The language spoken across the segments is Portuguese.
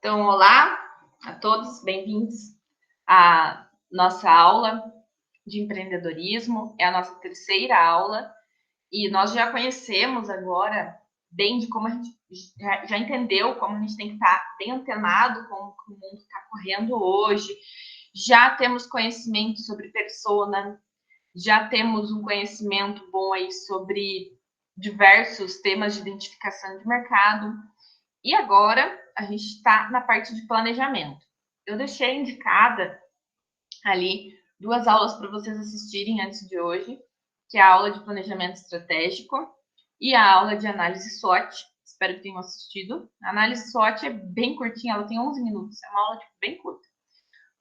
Então, olá a todos, bem-vindos à nossa aula de empreendedorismo. É a nossa terceira aula e nós já conhecemos agora bem de como a gente já entendeu como a gente tem que estar bem antenado com o que o mundo está correndo hoje. Já temos conhecimento sobre persona, já temos um conhecimento bom aí sobre diversos temas de identificação de mercado. E agora a gente está na parte de planejamento. Eu deixei indicada ali 2 aulas para vocês assistirem antes de hoje, que é a aula de planejamento estratégico e a aula de análise SWOT. Espero que tenham assistido. A análise SWOT é bem curtinha, ela tem 11 minutos, é uma aula bem curta.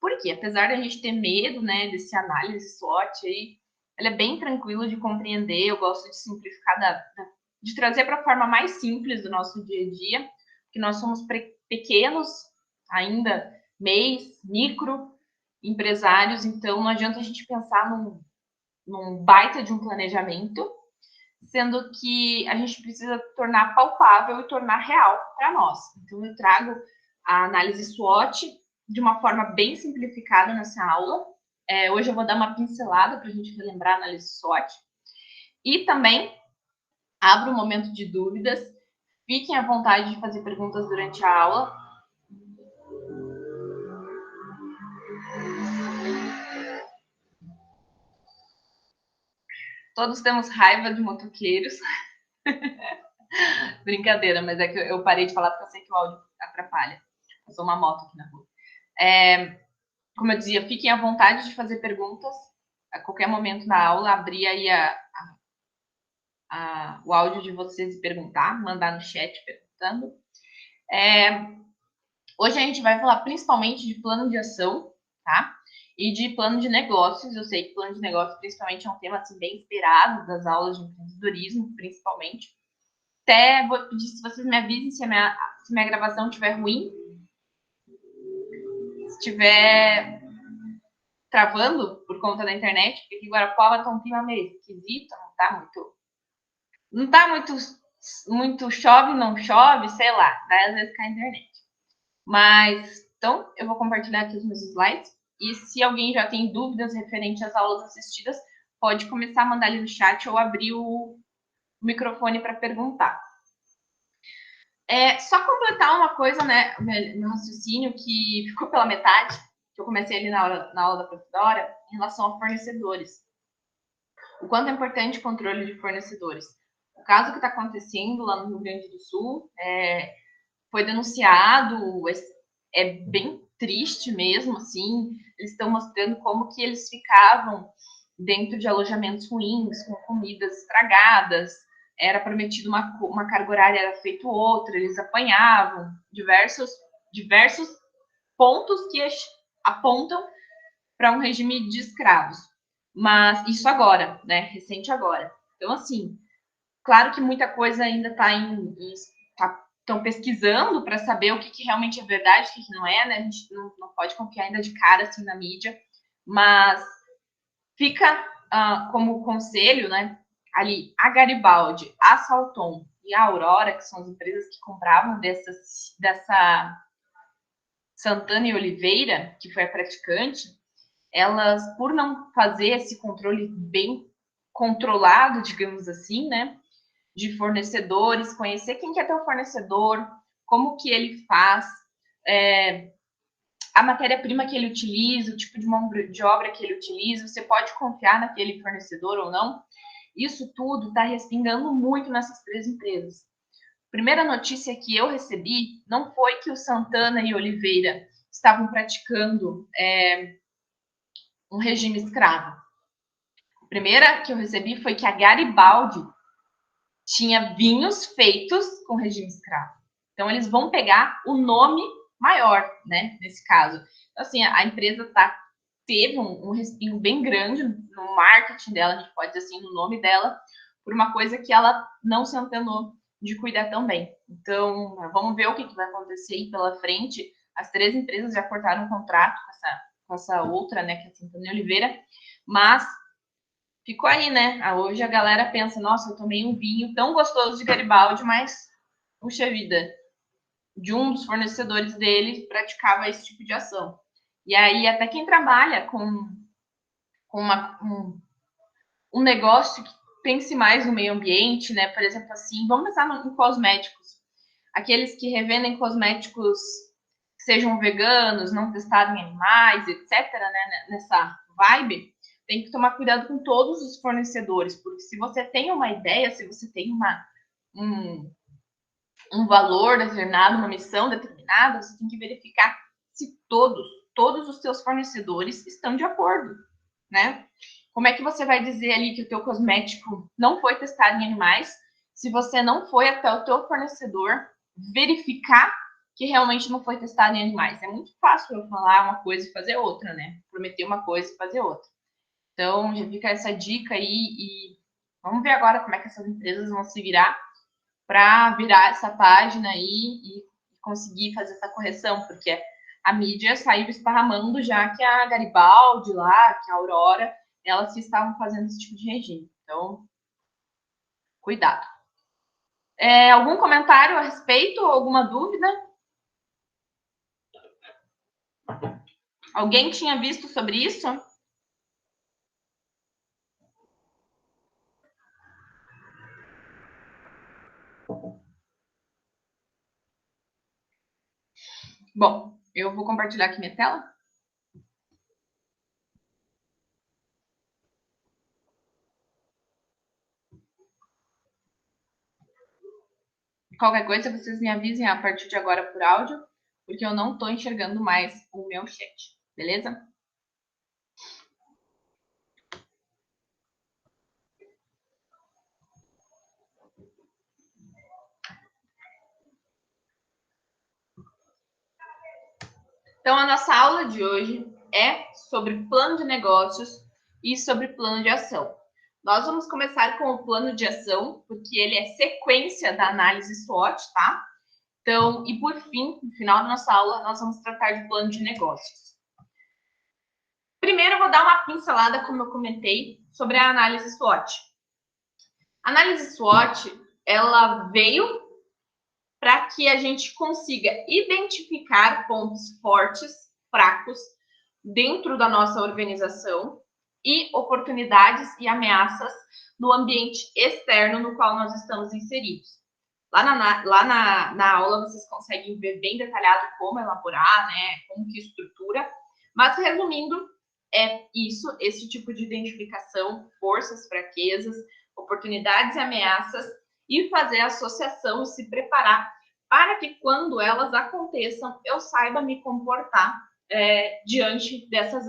Por quê? Apesar da gente ter medo, né, desse análise SWOT aí, ela é bem tranquila de compreender. Eu gosto de simplificar, de trazer para a forma mais simples do nosso dia a dia, que nós somos pequenos ainda, micro empresários, então não adianta a gente pensar num baita de um planejamento, sendo que a gente precisa tornar palpável e tornar real para nós. Então eu trago a análise SWOT de uma forma bem simplificada nessa aula. Hoje eu vou dar uma pincelada para a gente relembrar a análise SWOT. E também abro um momento de dúvidas. Fiquem à vontade de fazer perguntas durante a aula. Todos temos raiva de motoqueiros. Brincadeira, mas é que eu parei de falar porque eu sei que o áudio atrapalha. Eu sou uma moto aqui na rua. Como eu dizia, fiquem à vontade de fazer perguntas. A qualquer momento na aula, abrir aí o áudio de vocês e perguntar, mandar no chat perguntando. Hoje a gente vai falar principalmente de plano de ação, tá? E de plano de negócios. Eu sei que plano de negócios, principalmente, é um tema assim, bem esperado das aulas de empreendedorismo, principalmente. Até vou pedir se vocês me avisem se minha gravação estiver ruim. Se estiver travando por conta da internet, porque aqui em Guarapuava está um clima meio esquisito, não tá muito chove, não chove, sei lá, daí às vezes cai a internet. Mas, então, eu vou compartilhar aqui os meus slides, e se alguém já tem dúvidas referente às aulas assistidas, pode começar a mandar ali no chat ou abrir o microfone para perguntar. Só completar uma coisa, né, meu raciocínio que ficou pela metade, que eu comecei ali na aula da professora, em relação a fornecedores. O quanto é importante o controle de fornecedores. O caso que está acontecendo lá no Rio Grande do Sul foi denunciado, é bem triste mesmo, assim, eles estão mostrando como que eles ficavam dentro de alojamentos ruins, com comidas estragadas, era prometido uma carga horária, era feito outra, eles apanhavam, diversos pontos que apontam para um regime de escravos. Mas isso agora, né? Recente agora. Então, assim, claro que muita coisa ainda estão pesquisando para saber o que realmente é verdade, o que não é, né? A gente não pode confiar ainda de cara assim na mídia, mas fica como conselho, né? Ali, a a Salton e a Aurora, que são as empresas que compravam dessa Santana e Oliveira, que foi a praticante, elas, por não fazer esse controle bem controlado, digamos assim, né, de fornecedores, conhecer quem que é teu fornecedor, como que ele faz, a matéria-prima que ele utiliza, o tipo de mão de obra que ele utiliza, você pode confiar naquele fornecedor ou não. Isso tudo está respingando muito nessas 3 empresas. A primeira notícia que eu recebi não foi que o Santana e Oliveira estavam praticando um regime escravo. A primeira que eu recebi foi que a Garibaldi tinha vinhos feitos com regime escravo. Então, eles vão pegar o nome maior, né, nesse caso. Então, assim, a empresa teve um respingo bem grande no marketing dela, a gente pode dizer assim, no nome dela, por uma coisa que ela não se antenou de cuidar tão bem. Então, vamos ver o que vai acontecer aí pela frente. As 3 empresas já cortaram um contrato com essa outra, né, que é a Santana e Oliveira, mas ficou aí, né? Hoje a galera pensa, nossa, eu tomei um vinho tão gostoso de Garibaldi, mas, puxa vida, de um dos fornecedores dele praticava esse tipo de ação. E aí, até quem trabalha com um negócio que pense mais no meio ambiente, né? Por exemplo, assim, vamos pensar em cosméticos. Aqueles que revendem cosméticos que sejam veganos, não testados em animais, etc., né? Nessa vibe, tem que tomar cuidado com todos os fornecedores, porque se você tem uma ideia, se você tem um valor determinado, uma missão determinada, você tem que verificar se todos os seus fornecedores estão de acordo, né? Como é que você vai dizer ali que o teu cosmético não foi testado em animais se você não foi até o teu fornecedor verificar que realmente não foi testado em animais? É muito fácil eu falar uma coisa e fazer outra, né? Prometer uma coisa e fazer outra. Então, já fica essa dica aí e vamos ver agora como é que essas empresas vão se virar para virar essa página aí e conseguir fazer essa correção, porque a mídia saiu esparramando já que a Garibaldi lá, que a Aurora, elas estavam fazendo esse tipo de regime. Então, cuidado. Algum comentário a respeito? Alguma dúvida? Alguém tinha visto sobre isso? Bom, eu vou compartilhar aqui minha tela. Qualquer coisa, vocês me avisem a partir de agora por áudio, porque eu não estou enxergando mais o meu chat, beleza? Então, a nossa aula de hoje é sobre plano de negócios e sobre plano de ação. Nós vamos começar com o plano de ação, porque ele é sequência da análise SWOT, tá? Então, e por fim, no final da nossa aula, nós vamos tratar de plano de negócios. Primeiro, eu vou dar uma pincelada, como eu comentei, sobre a análise SWOT. A análise SWOT, ela veio para que a gente consiga identificar pontos fortes, fracos, dentro da nossa organização e oportunidades e ameaças no ambiente externo no qual nós estamos inseridos. Lá na aula vocês conseguem ver bem detalhado como elaborar, né, como que estrutura, mas resumindo, é isso, esse tipo de identificação, forças, fraquezas, oportunidades e ameaças, e fazer a associação e se preparar para que quando elas aconteçam, eu saiba me comportar diante dessas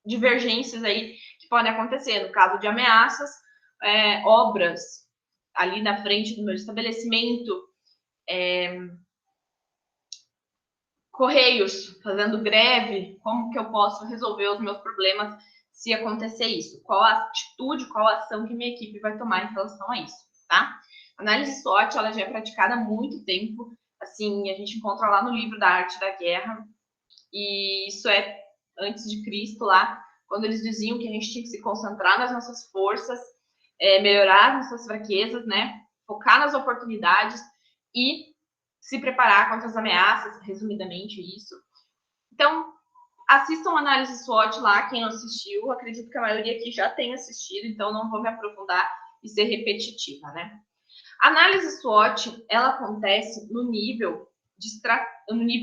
divergências aí que podem acontecer. No caso de ameaças, obras ali na frente do meu estabelecimento, Correios fazendo greve, como que eu posso resolver os meus problemas se acontecer isso? Qual a atitude, qual a ação que minha equipe vai tomar em relação a isso, tá? A análise SWOT, ela já é praticada há muito tempo, assim, a gente encontra lá no livro da Arte da Guerra, e isso é antes de Cristo lá, quando eles diziam que a gente tinha que se concentrar nas nossas forças, melhorar as nossas fraquezas, né? Focar nas oportunidades e se preparar contra as ameaças, resumidamente isso. Então, assistam a análise SWOT lá, quem não assistiu. Acredito que a maioria aqui já tem assistido, então não vou me aprofundar e ser repetitiva, né? A análise SWOT, ela acontece no nível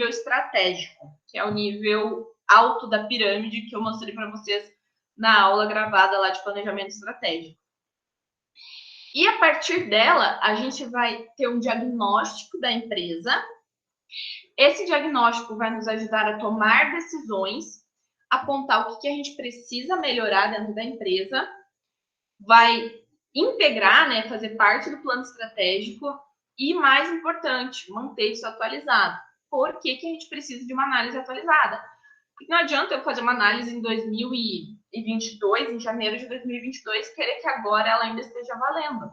estratégico, que é o nível alto da pirâmide que eu mostrei para vocês na aula gravada lá de planejamento estratégico. E a partir dela, a gente vai ter um diagnóstico da empresa. Esse diagnóstico vai nos ajudar a tomar decisões, apontar o que a gente precisa melhorar dentro da empresa, vai integrar, né, fazer parte do plano estratégico e, mais importante, manter isso atualizado. Por que a gente precisa de uma análise atualizada? Porque não adianta eu fazer uma análise em 2022, em janeiro de 2022, querer que agora ela ainda esteja valendo.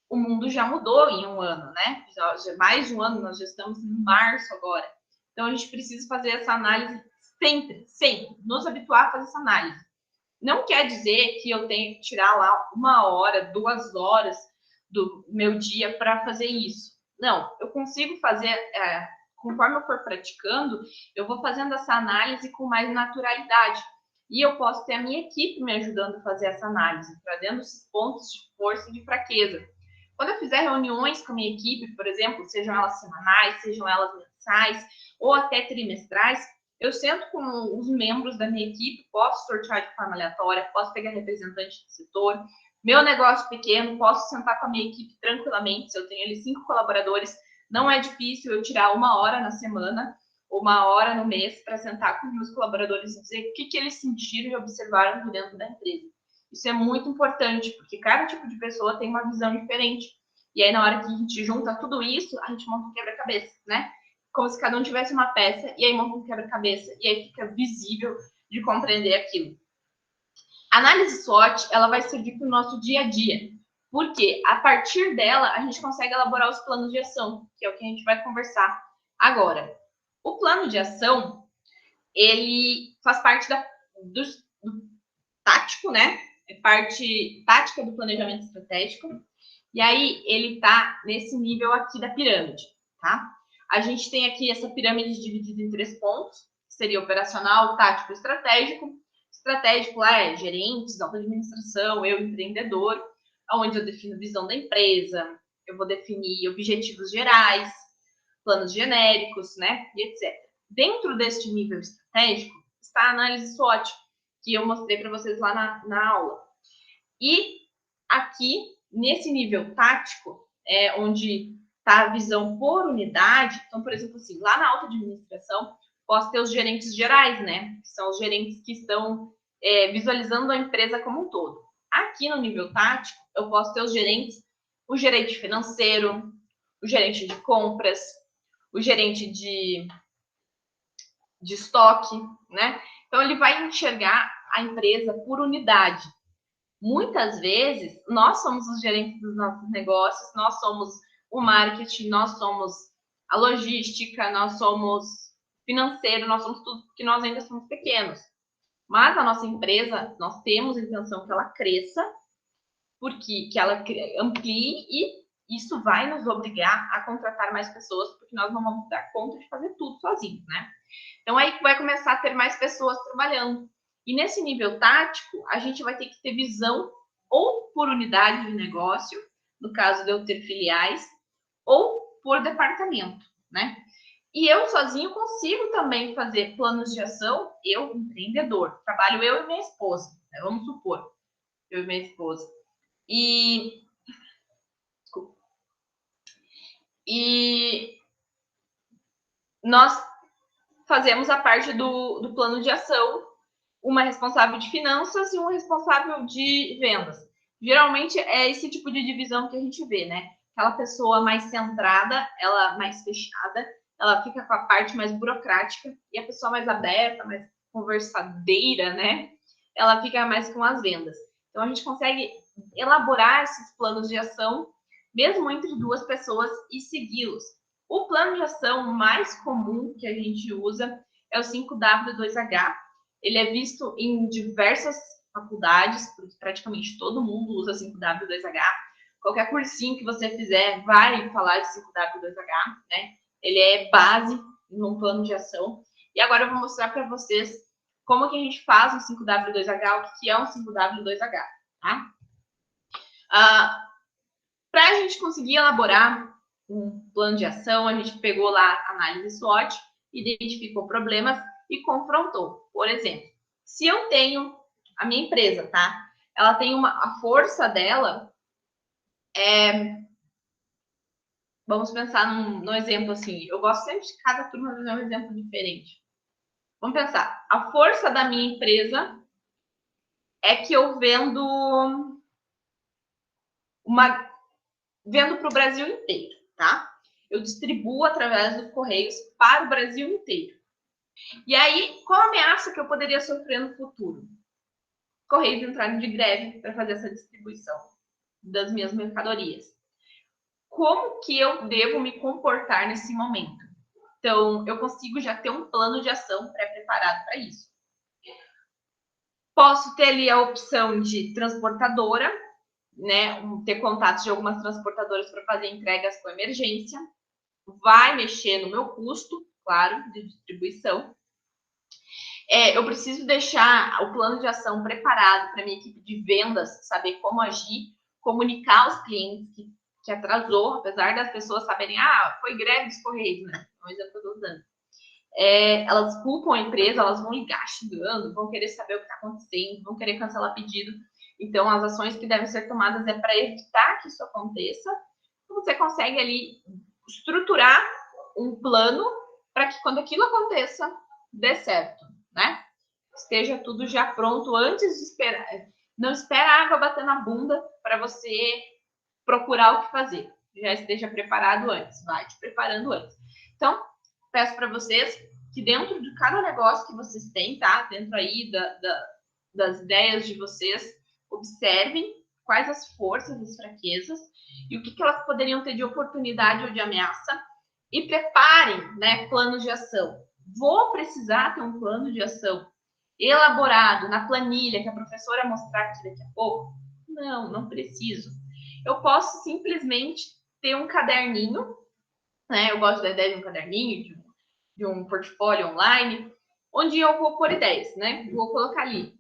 O mundo já mudou em um ano, né? Já mais de um ano, nós já estamos em março agora. Então, a gente precisa fazer essa análise sempre, nos habituar a fazer essa análise. Não quer dizer que eu tenho que tirar lá 1 hora, 2 horas do meu dia para fazer isso. Não, eu consigo fazer, conforme eu for praticando, eu vou fazendo essa análise com mais naturalidade. E eu posso ter a minha equipe me ajudando a fazer essa análise, trazendo esses pontos de força e de fraqueza. Quando eu fizer reuniões com a minha equipe, por exemplo, sejam elas semanais, sejam elas mensais ou até trimestrais, eu sento com os membros da minha equipe, posso sortear de forma aleatória, posso pegar representante do setor. Meu negócio pequeno, posso sentar com a minha equipe tranquilamente. Se eu tenho ali 5 colaboradores, não é difícil eu tirar 1 hora na semana, 1 hora no mês, para sentar com meus colaboradores e dizer o que eles sentiram e observaram dentro da empresa. Isso é muito importante, porque cada tipo de pessoa tem uma visão diferente. E aí, na hora que a gente junta tudo isso, a gente monta um quebra-cabeça, né? Como se cada um tivesse uma peça, e aí monta um quebra-cabeça, e aí fica visível de compreender aquilo. A análise SWOT, ela vai servir para o nosso dia a dia, porque a partir dela, a gente consegue elaborar os planos de ação, que é o que a gente vai conversar agora. O plano de ação, ele faz parte do tático, né? É parte tática do planejamento estratégico. E aí, ele está nesse nível aqui da pirâmide, tá? A gente tem aqui essa pirâmide dividida em 3 pontos, que seria operacional, tático e estratégico. Estratégico lá é gerentes, alta administração, eu empreendedor, onde eu defino visão da empresa, eu vou definir objetivos gerais, planos genéricos, né? E etc. Dentro deste nível estratégico está a análise SWOT, que eu mostrei para vocês lá na aula. E aqui, nesse nível tático, onde está a visão por unidade, então, por exemplo, assim, lá na alta administração, posso ter os gerentes gerais, né? Que são os gerentes que estão visualizando a empresa como um todo. Aqui no nível tático, eu posso ter os gerentes, o gerente financeiro, o gerente de compras, o gerente de estoque, né? Então, ele vai enxergar a empresa por unidade. Muitas vezes, nós somos os gerentes dos nossos negócios, nós somos o marketing, nós somos a logística, nós somos financeiro, nós somos tudo, porque nós ainda somos pequenos. Mas a nossa empresa, nós temos a intenção que ela cresça, porque que ela amplie e isso vai nos obrigar a contratar mais pessoas, porque nós não vamos dar conta de fazer tudo sozinhos, né? Então, aí vai começar a ter mais pessoas trabalhando. E nesse nível tático, a gente vai ter que ter visão ou por unidade de negócio, no caso de eu ter filiais, ou por departamento, né? E eu sozinho consigo também fazer planos de ação, eu, empreendedor. Trabalho eu e minha esposa, né? Vamos supor, eu e minha esposa. E nós fazemos a parte do plano de ação, uma responsável de finanças e um responsável de vendas. Geralmente é esse tipo de divisão que a gente vê, né? Aquela pessoa mais centrada, ela mais fechada, ela fica com a parte mais burocrática, e a pessoa mais aberta, mais conversadeira, né? Ela fica mais com as vendas. Então a gente consegue elaborar esses planos de ação, mesmo entre 2 pessoas, e segui-los. O plano de ação mais comum que a gente usa é o 5W2H. Ele é visto em diversas faculdades, porque praticamente todo mundo usa 5W2H. Qualquer cursinho que você fizer vai falar de 5W2H, né? Ele é base num plano de ação. E agora eu vou mostrar para vocês como que a gente faz um 5W2H, o que é um 5W2H, tá? Para a gente conseguir elaborar um plano de ação, a gente pegou lá a análise SWOT, identificou problemas e confrontou. Por exemplo, se eu tenho a minha empresa, tá? Ela tem a força dela vamos pensar num exemplo assim. Eu gosto sempre de cada turma fazer um exemplo diferente. Vamos pensar. A força da minha empresa é que eu vendo para o Brasil inteiro, tá? Eu distribuo através dos Correios para o Brasil inteiro. E aí, qual a ameaça que eu poderia sofrer no futuro? Correios entrarem de greve para fazer essa distribuição das minhas mercadorias. Como que eu devo me comportar nesse momento? Então, eu consigo já ter um plano de ação pré-preparado para isso. Posso ter ali a opção de transportadora, né, ter contatos de algumas transportadoras para fazer entregas com emergência. Vai mexer no meu custo, claro, de distribuição. Eu preciso deixar o plano de ação preparado para minha equipe de vendas saber como agir, comunicar aos clientes que atrasou, apesar das pessoas saberem, foi greve dos Correios, né? É um exemplo que eu estou usando. Elas culpam a empresa, elas vão ligar xingando, vão querer saber o que está acontecendo, vão querer cancelar pedido. Então, as ações que devem ser tomadas é para evitar que isso aconteça. Você consegue ali estruturar um plano para que quando aquilo aconteça, dê certo, né? Esteja tudo já pronto antes de esperar. Não espera a água bater na bunda para você procurar o que fazer. Já esteja preparado antes, vai te preparando antes. Então, peço para vocês que dentro de cada negócio que vocês têm, tá? Dentro aí das ideias de vocês, observem quais as forças, as fraquezas e o que elas poderiam ter de oportunidade ou de ameaça e preparem, né, planos de ação. Vou precisar ter um plano de ação elaborado na planilha que a professora mostrar aqui daqui a pouco? Não preciso. Eu posso simplesmente ter um caderninho, né? Eu gosto da ideia de um caderninho, de um portfólio online, onde eu vou pôr ideias, né? Vou colocar ali,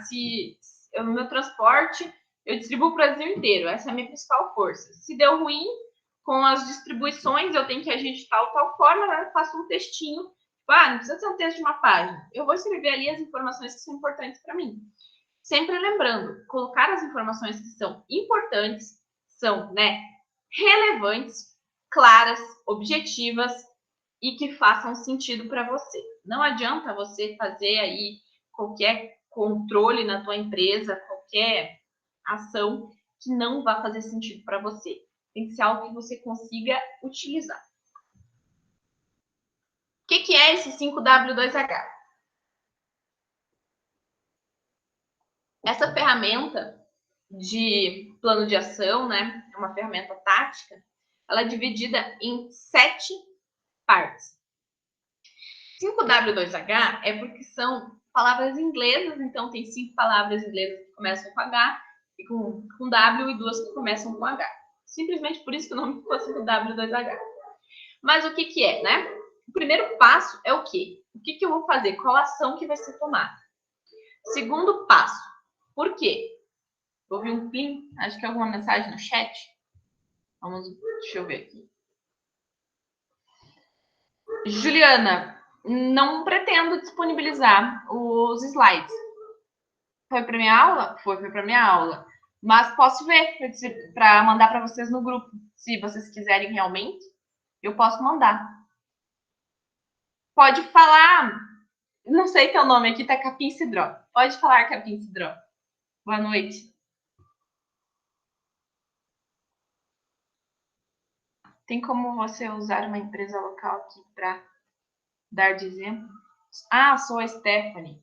se eu no meu transporte eu distribuo o Brasil inteiro, essa é a minha principal força. Se deu ruim com as distribuições, eu tenho que agir de tal forma, né? Eu faço um textinho. Não precisa ser um texto de uma página. Eu vou escrever ali as informações que são importantes para mim. Sempre lembrando, colocar as informações que são importantes, são, né, relevantes, claras, objetivas e que façam sentido para você. Não adianta você fazer aí qualquer controle na tua empresa, qualquer ação que não vá fazer sentido para você. Tem que ser algo que você consiga utilizar. O que é esse 5W2H? Essa ferramenta de plano de ação, né, é uma ferramenta tática, ela é dividida em 7 partes. 5W2H é porque são palavras inglesas, então tem 5 palavras inglesas que começam com H e com W e 2 que começam com H. Simplesmente por isso que o nome ficou 5W2H. Mas o que é, né? O primeiro passo é o quê? O que eu vou fazer? Qual ação que vai ser tomada? Segundo passo, por quê? Ouvi um plim, acho que é alguma mensagem no chat. Deixa eu ver aqui. Juliana, não pretendo disponibilizar os slides. Foi para minha aula? Foi para minha aula. Mas posso ver para mandar para vocês no grupo. Se vocês quiserem realmente, eu posso mandar. Pode falar. Não sei teu nome aqui, tá Capim Cidró. Pode falar, Capim Cidró. Boa noite. Tem como você usar uma empresa local aqui para dar de exemplo? Sou a Stephanie.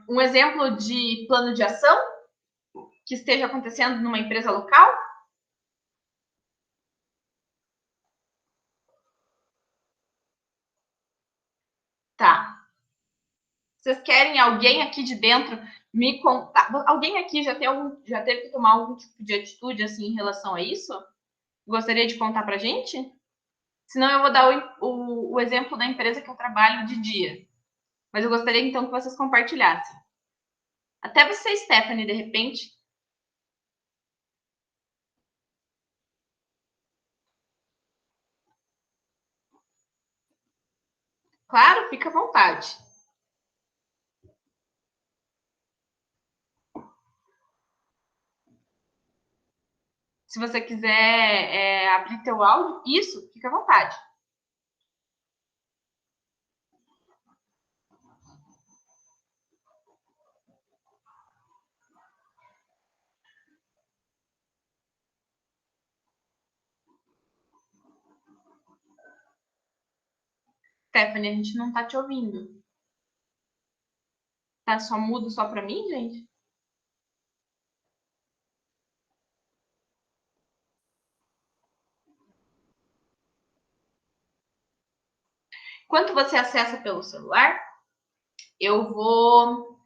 Um exemplo de plano de ação que esteja acontecendo numa empresa local? Tá. Vocês querem alguém aqui de dentro me contar? Alguém aqui já teve que tomar algum tipo de atitude assim em relação a isso? Gostaria de contar pra gente? Senão eu vou dar o exemplo da empresa que eu trabalho de dia. Mas eu gostaria então que vocês compartilhassem. Até você, Stephanie, de repente. Claro, fica à vontade. Se você quiser abrir teu áudio, isso, fica à vontade. Stephanie, a gente não tá te ouvindo. Tá só mudo só para mim, gente? Enquanto você acessa pelo celular, eu vou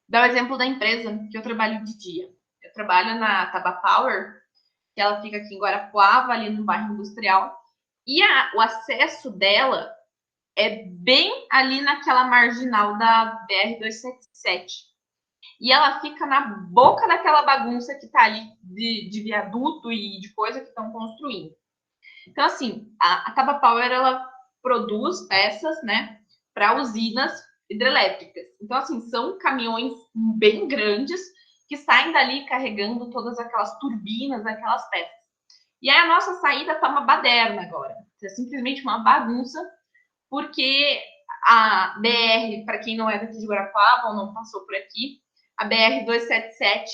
dar o exemplo da empresa que eu trabalho de dia. Eu trabalho na Taba Power, que ela fica aqui em Guarapuava, ali no bairro industrial, e o acesso dela é bem ali naquela marginal da BR-277. E ela fica na boca daquela bagunça que tá ali de viaduto e de coisa que estão construindo. Então, assim, a Taba Power, ela produz peças, né, para usinas hidrelétricas. Então, assim, são caminhões bem grandes que saem dali carregando todas aquelas turbinas, aquelas peças. E aí a nossa saída tá uma baderna agora. É simplesmente uma bagunça, porque a BR, para quem não é daqui de Guarapava ou não passou por aqui, a BR-277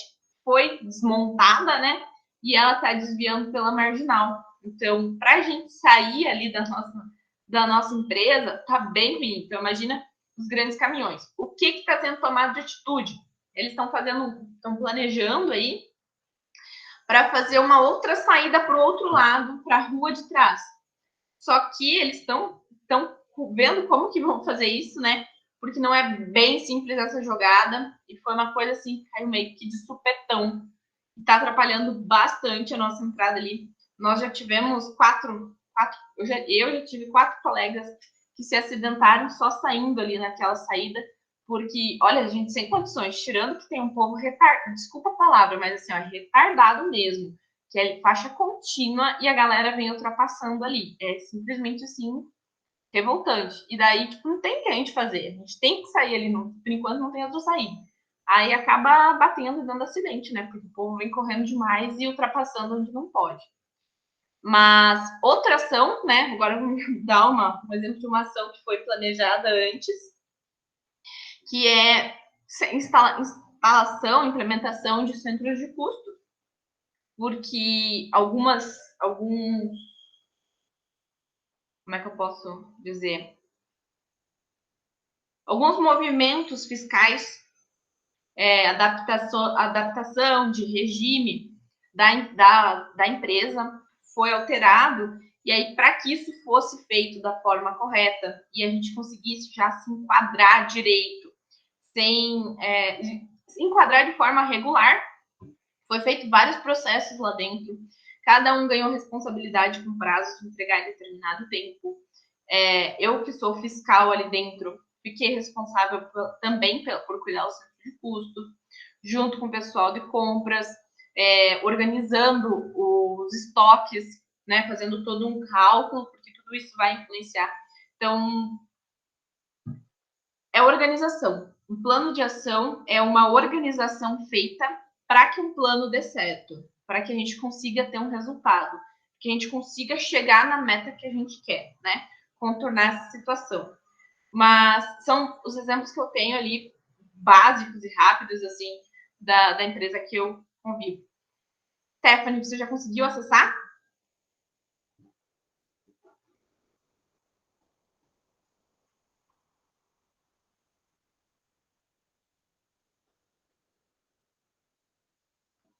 foi desmontada, né? E ela está desviando pela marginal. Então, para a gente sair ali da nossa empresa, tá bem ruim. Então, imagina os grandes caminhões. O que está sendo tomado de atitude? Eles estão planejando aí para fazer uma outra saída para o outro lado, para a rua de trás. Só que eles estão vendo como que vão fazer isso, né? Porque não é bem simples essa jogada. E foi uma coisa assim, caiu meio que de supetão. Está atrapalhando bastante a nossa entrada ali. Nós já tivemos eu já tive 4 colegas que se acidentaram só saindo ali naquela saída, porque, olha, gente, sem condições, tirando que tem um povo retardado, desculpa a palavra, mas assim, ó, retardado mesmo, que é faixa contínua e a galera vem ultrapassando ali. É simplesmente assim, revoltante. E daí, tipo, não tem o que a gente fazer. A gente tem que sair ali, por enquanto não tem outra saída. Aí acaba batendo e dando acidente, né? Porque o povo vem correndo demais e ultrapassando onde não pode. Mas outra ação, né? Agora vamos dar um exemplo de uma ação que foi planejada antes, que é instalação, implementação de centros de custo, porque alguns, como é que eu posso dizer? Alguns movimentos fiscais, adaptação de regime da empresa foi alterado, e aí, para que isso fosse feito da forma correta e a gente conseguisse já se enquadrar direito, se enquadrar de forma regular, foi feito vários processos lá dentro, cada um ganhou responsabilidade com prazo de entregar em determinado tempo. Eu, que sou fiscal ali dentro, fiquei responsável também por cuidar do centro de custo, junto com o pessoal de compras, organizando os estoques, né, fazendo todo um cálculo, porque tudo isso vai influenciar. Então, é organização. Um plano de ação é uma organização feita para que um plano dê certo, para que a gente consiga ter um resultado, que a gente consiga chegar na meta que a gente quer, né? Contornar essa situação. Mas são os exemplos que eu tenho ali, básicos e rápidos, assim, da empresa que eu convivo. Stephanie, você já conseguiu acessar?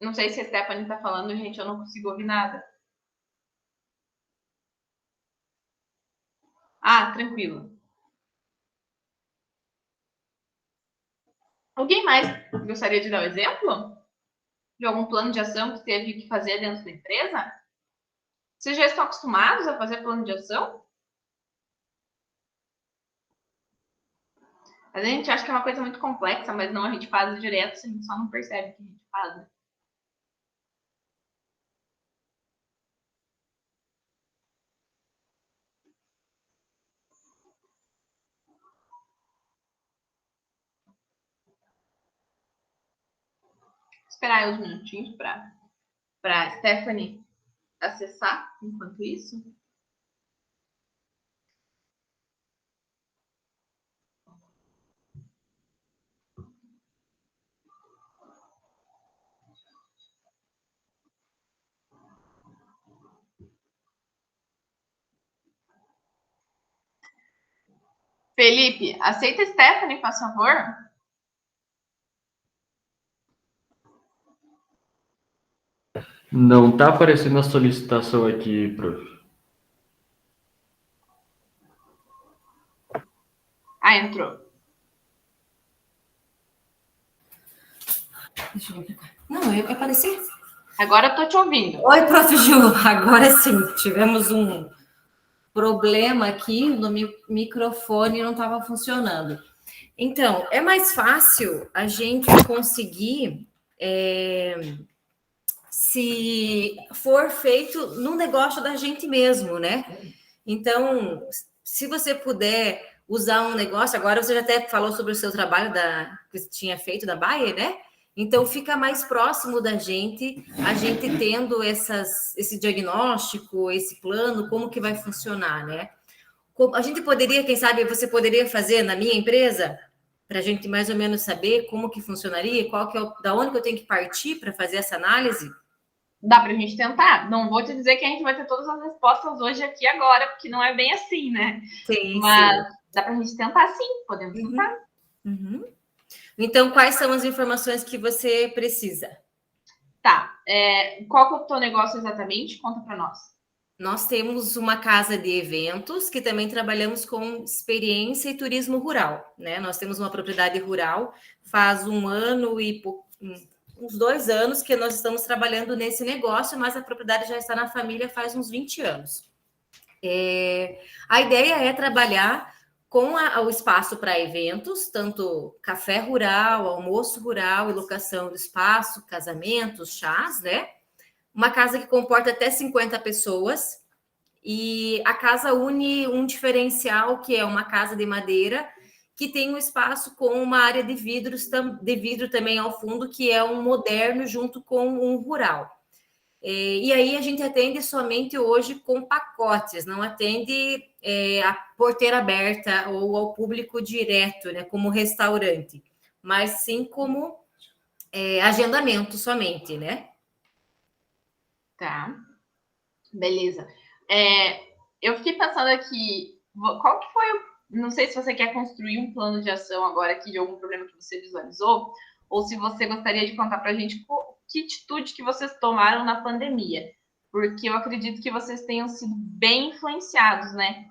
Não sei se a Stephanie está falando, gente, eu não consigo ouvir nada. Ah, tranquilo. Alguém mais gostaria de dar um exemplo de algum plano de ação que teve que fazer dentro da empresa? Vocês já estão acostumados a fazer plano de ação? A gente acha que é uma coisa muito complexa, mas não, a gente faz direto, a gente só não percebe que a gente faz. Né? Esperar aí uns minutinhos para Stephanie acessar enquanto isso. Felipe, aceita a Stephanie, por favor? Não está aparecendo a solicitação aqui, prof. Ah, entrou. Deixa eu ver cá. Não, eu apareci. Agora eu tô te ouvindo. Oi, Prof. Ju. Agora sim, tivemos um problema aqui no microfone, não estava funcionando. Então, é mais fácil a gente conseguir se for feito no negócio da gente mesmo, né? Então, se você puder usar um negócio, agora você já até falou sobre o seu trabalho que você tinha feito da Bayer, né? Então fica mais próximo da gente, a gente tendo esse diagnóstico, esse plano, como que vai funcionar, né? A gente poderia, quem sabe, você poderia fazer na minha empresa, para a gente mais ou menos saber como que funcionaria, qual que é da onde que eu tenho que partir para fazer essa análise? Dá pra gente tentar. Não vou te dizer que a gente vai ter todas as respostas hoje aqui agora, porque não é bem assim, né? Sim, Mas sim. dá pra gente tentar sim, podemos tentar. Uhum. Então, quais são as informações que você precisa? Tá. Qual que é o teu negócio exatamente? Conta pra nós. Nós temos uma casa de eventos que também trabalhamos com experiência e turismo rural, né? Nós temos uma propriedade rural, faz um ano e uns 2 anos que nós estamos trabalhando nesse negócio, mas a propriedade já está na família faz uns 20 anos. A ideia é trabalhar com o espaço para eventos, tanto café rural, almoço rural, locação do espaço, casamentos, chás, né? Uma casa que comporta até 50 pessoas. E a casa une um diferencial, que é uma casa de madeira, que tem um espaço com uma área de vidro também ao fundo, que é um moderno junto com um rural. E aí a gente atende somente hoje com pacotes, não atende a porteira aberta ou ao público direto, né, como restaurante, mas sim como agendamento somente, né? Tá. Beleza. Eu fiquei pensando aqui, qual que foi o. Não sei se você quer construir um plano de ação agora aqui de algum problema que você visualizou, ou se você gostaria de contar para a gente que atitude que vocês tomaram na pandemia. Porque eu acredito que vocês tenham sido bem influenciados, né?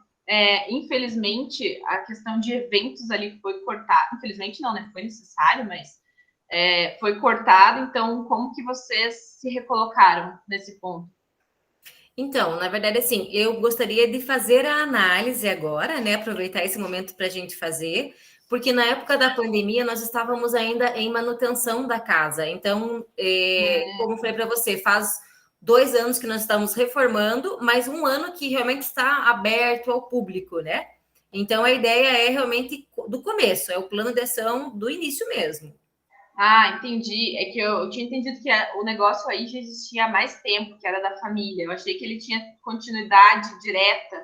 Infelizmente, a questão de eventos ali foi cortada. Infelizmente não, né? Foi necessário, mas foi cortado. Então, como que vocês se recolocaram nesse ponto? Então, na verdade, assim, eu gostaria de fazer a análise agora, né? Aproveitar esse momento para a gente fazer, porque na época da pandemia nós estávamos ainda em manutenção da casa. Então, como eu falei para você, faz 2 anos que nós estamos reformando, mas um ano que realmente está aberto ao público, né? Então, a ideia é realmente do começo, é o plano de ação do início mesmo. Ah, entendi. É que eu tinha entendido que o negócio aí já existia há mais tempo, que era da família. Eu achei que ele tinha continuidade direta.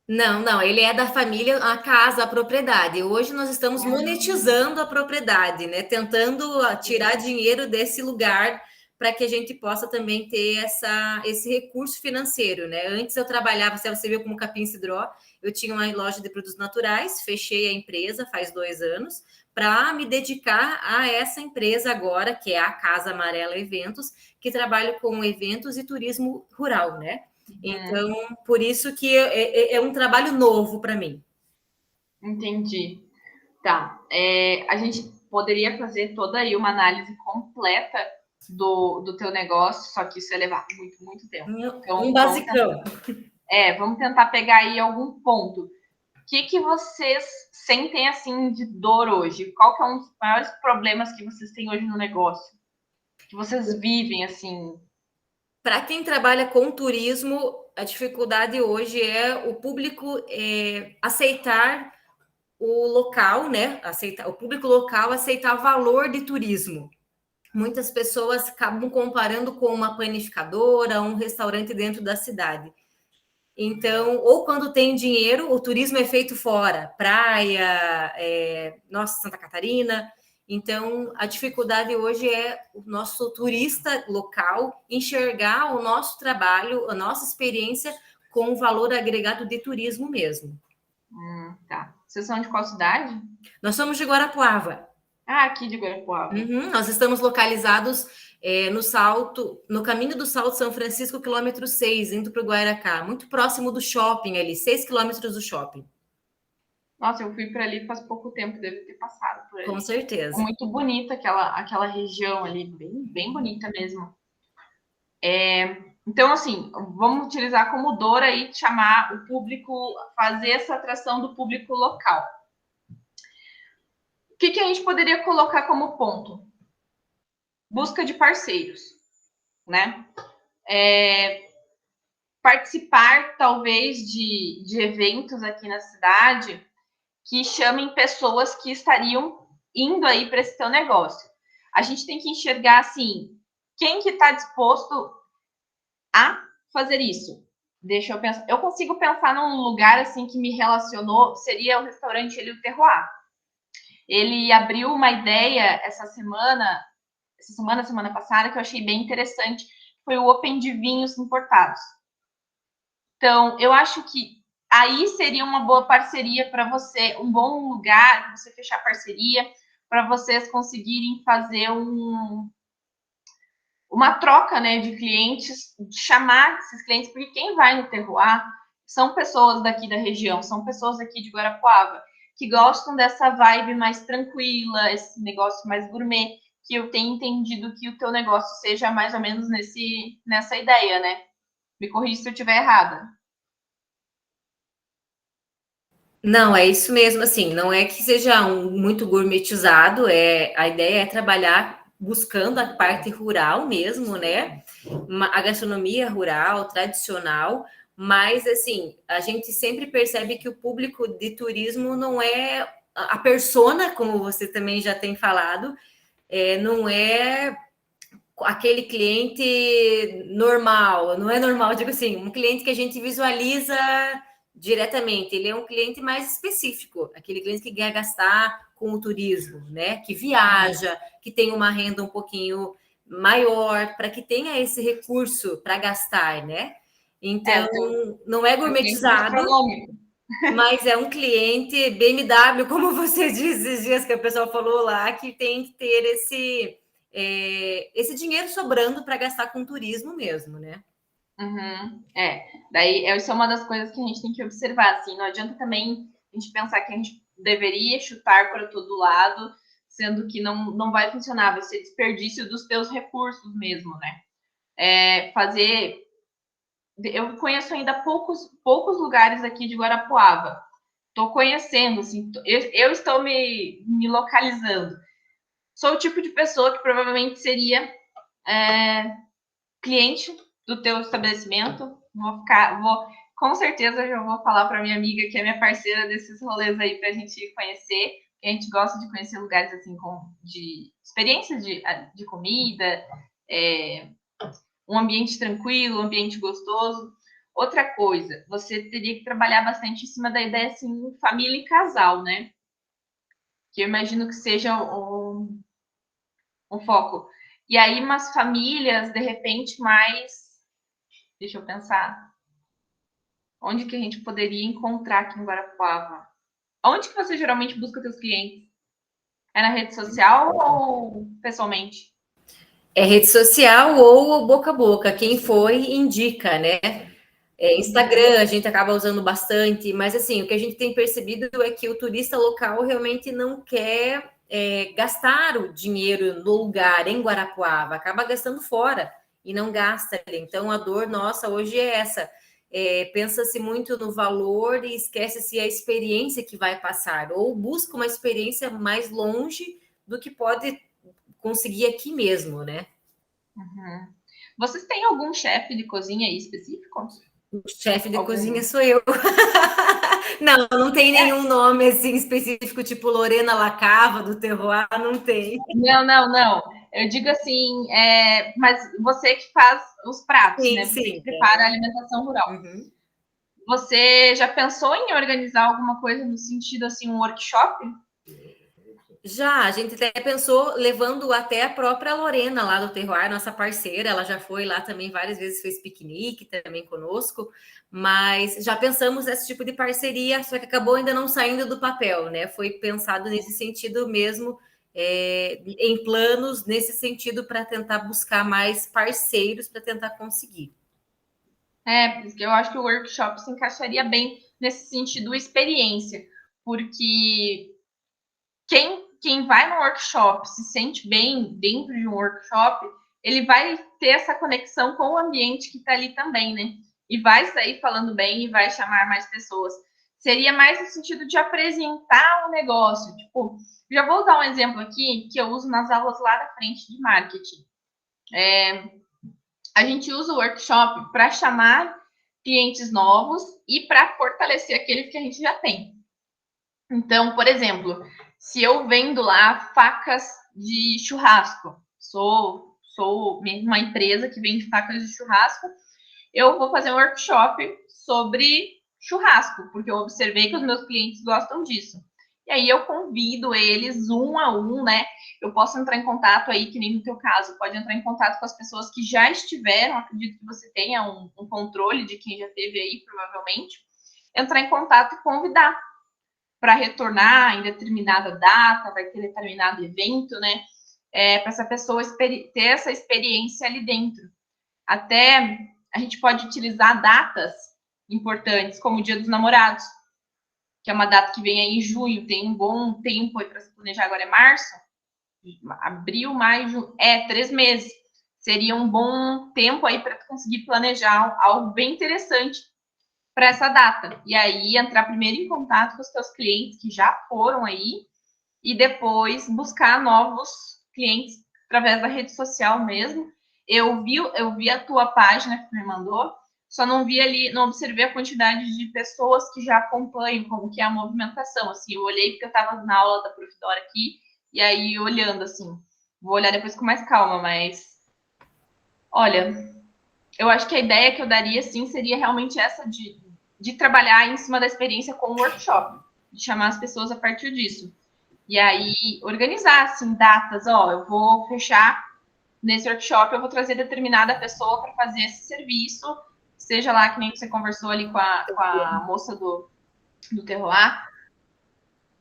Não, não, ele é da família, a casa, a propriedade. Hoje nós estamos monetizando a propriedade, né? Tentando tirar dinheiro desse lugar para que a gente possa também ter esse recurso financeiro, né? Antes eu trabalhava, você viu como Capim Cidró, eu tinha uma loja de produtos naturais, fechei a empresa faz 2 anos para me dedicar a essa empresa agora, que é a Casa Amarela Eventos, que trabalha com eventos e turismo rural, né? Então, por isso que é um trabalho novo para mim. Entendi. Tá. A gente poderia fazer toda aí uma análise completa do teu negócio, só que isso ia levar muito, muito tempo. Um Então, basicão. vamos tentar pegar aí algum ponto. O que vocês sentem assim de dor hoje? Qual que é um dos maiores problemas que vocês têm hoje no negócio? Que vocês vivem assim? Para quem trabalha com turismo, a dificuldade hoje é o público aceitar o local, né? Aceitar, o público local aceitar o valor de turismo. Muitas pessoas acabam comparando com uma panificadora, um restaurante dentro da cidade. Então, ou quando tem dinheiro, o turismo é feito fora, praia, nossa, Santa Catarina. Então, a dificuldade hoje é o nosso turista local enxergar o nosso trabalho, a nossa experiência com o valor agregado de turismo mesmo. Tá. Vocês são de qual cidade? Nós somos de Guarapuava. Ah, aqui de Guarapuava. Nós estamos localizados no caminho do Salto São Francisco, quilômetro 6, indo para o Guaracá, muito próximo do shopping ali, 6 quilômetros do shopping. Nossa, eu fui para ali faz pouco tempo, deve ter passado por ali. Com certeza. É muito bonita aquela região ali, bem bonita mesmo. Então, assim, vamos utilizar como dor aí chamar o público, fazer essa atração do público local. O que a gente poderia colocar como ponto? Busca de parceiros, né? Participar, talvez, de eventos aqui na cidade que chamem pessoas que estariam indo aí para esse teu negócio. A gente tem que enxergar, assim, quem que está disposto a fazer isso. Deixa eu pensar. Eu consigo pensar num lugar, assim, que me relacionou, seria o restaurante ali, o Terroir. Ele abriu uma ideia semana passada, que eu achei bem interessante, foi o Open de vinhos importados. Então, eu acho que aí seria uma boa parceria para você, um bom lugar para você fechar parceria, para vocês conseguirem fazer uma troca, né, de clientes, chamar esses clientes, porque quem vai no Terroir são pessoas daqui da região, são pessoas aqui de Guarapuava, que gostam dessa vibe mais tranquila, esse negócio mais gourmet, que eu tenho entendido que o teu negócio seja mais ou menos nessa ideia, né? Me corrija se eu estiver errada. Não, é isso mesmo, assim, não é que seja muito gourmetizado, a ideia é trabalhar buscando a parte rural mesmo, né? A gastronomia rural, tradicional, mas, assim, a gente sempre percebe que o público de turismo não é a persona, como você também já tem falado, não é aquele cliente normal, não é normal, digo assim, um cliente que a gente visualiza diretamente, ele é um cliente mais específico, aquele cliente que quer gastar com o turismo, né? Que viaja, que tem uma renda um pouquinho maior, para que tenha esse recurso para gastar, né? Então, não é gourmetizado, mas é um cliente BMW, como você disse esses dias que a pessoa falou lá, que tem que ter esse dinheiro sobrando para gastar com turismo mesmo, né? Daí essa é uma das coisas que a gente tem que observar, assim, não adianta também a gente pensar que a gente deveria chutar para todo lado, sendo que não vai funcionar, vai ser desperdício dos teus recursos mesmo, né? Eu conheço ainda poucos lugares aqui de Guarapuava, estou conhecendo, assim, eu estou me localizando. Sou o tipo de pessoa que provavelmente seria cliente do teu estabelecimento. Com certeza já vou falar para minha amiga, que é minha parceira desses rolês aí, para a gente conhecer. A gente gosta de conhecer lugares assim de experiências de comida, um ambiente tranquilo, um ambiente gostoso. Outra coisa, você teria que trabalhar bastante em cima da ideia assim, família e casal, né? Que eu imagino que seja um foco. E aí, umas famílias, de repente, mais. Deixa eu pensar. Onde que a gente poderia encontrar aqui em Guarapuava? Onde que você geralmente busca seus clientes? É na rede social ou pessoalmente? É rede social ou boca a boca. Quem foi, indica, né? Instagram a gente acaba usando bastante, mas assim, o que a gente tem percebido é que o turista local realmente não quer gastar o dinheiro no lugar, em Guarapuava, acaba gastando fora e não gasta ali. Então a dor nossa hoje é essa. Pensa-se muito no valor e esquece-se a experiência que vai passar, ou busca uma experiência mais longe do que pode conseguir aqui mesmo, né? Uhum. Vocês têm algum chefe de cozinha aí específico? O chefe de cozinha sou eu. Não tem nenhum nome assim específico, tipo Lorena Lacava do Terroir, não tem. Não. Eu digo assim, mas você que faz os pratos, Sim, né? Você sim. que prepara a alimentação rural. Uhum. Você já pensou em organizar alguma coisa no sentido assim, um workshop? Já, a gente até pensou levando até a própria Lorena lá do Terroir, nossa parceira, ela já foi lá também várias vezes, fez piquenique também conosco, mas já pensamos nesse tipo de parceria, só que acabou ainda não saindo do papel, né? Foi pensado nesse sentido mesmo, em planos nesse sentido para tentar buscar mais parceiros para tentar conseguir. Porque eu acho que o workshop se encaixaria bem nesse sentido experiência. porque quem vai no workshop se sente bem dentro de um workshop, ele vai ter essa conexão com o ambiente que está ali também, né? E vai sair falando bem e vai chamar mais pessoas. Seria mais no sentido de apresentar o negócio. Tipo, já vou dar um exemplo aqui que eu uso nas aulas lá da frente de marketing. A gente usa o workshop para chamar clientes novos e para fortalecer aqueles que a gente já tem. Então, por exemplo, se eu vendo lá facas de churrasco, sou uma empresa que vende facas de churrasco, eu vou fazer um workshop sobre churrasco, porque eu observei que os meus clientes gostam disso. E aí eu convido eles um a um, né? Eu posso entrar em contato aí, que nem no teu caso, pode entrar em contato com as pessoas que já estiveram, acredito que você tenha um controle de quem já esteve aí, provavelmente, entrar em contato e convidar para retornar em determinada data, vai ter determinado evento, né? Para essa pessoa ter essa experiência ali dentro. Até a gente pode utilizar datas importantes, como o Dia dos Namorados, que é uma data que vem aí em junho, tem um bom tempo aí para se planejar, agora é março, abril, maio, junho, 3 meses. Seria um bom tempo aí para tu conseguir planejar algo bem interessante para essa data. E aí entrar primeiro em contato com os teus clientes que já foram aí e depois buscar novos clientes através da rede social mesmo. Eu vi a tua página que tu me mandou, só não vi ali, não observei a quantidade de pessoas que já acompanham, como que é a movimentação, assim, eu olhei porque eu estava na aula da Prof. Dora aqui, e aí olhando, assim, vou olhar depois com mais calma, mas, olha, eu acho que a ideia que eu daria, sim, seria realmente essa de trabalhar em cima da experiência com o workshop, de chamar as pessoas a partir disso. E aí, organizar, assim, datas, eu vou fechar nesse workshop, eu vou trazer determinada pessoa para fazer esse serviço, seja lá que nem você conversou ali com a moça do terroir.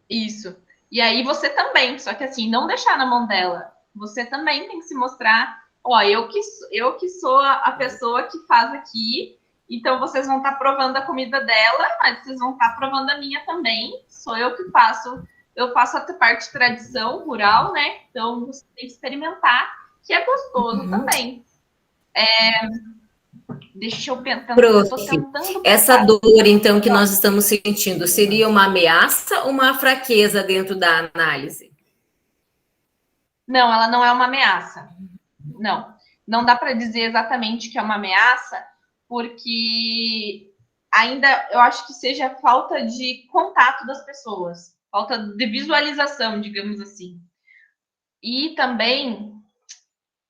Isso. E aí você também, só que assim, não deixar na mão dela. Você também tem que se mostrar, eu que sou a pessoa que faz aqui, então vocês vão estar provando a comida dela, mas vocês vão estar provando a minha também. Sou eu que faço, eu faço a parte de tradição rural, né? Então você tem que experimentar, que é gostoso também. Deixa eu pensar. Essa dor, então, que nós estamos sentindo, seria uma ameaça ou uma fraqueza dentro da análise? Não, ela não é uma ameaça. Não dá para dizer exatamente que é uma ameaça, porque ainda eu acho que seja falta de contato das pessoas, falta de visualização, digamos assim. E também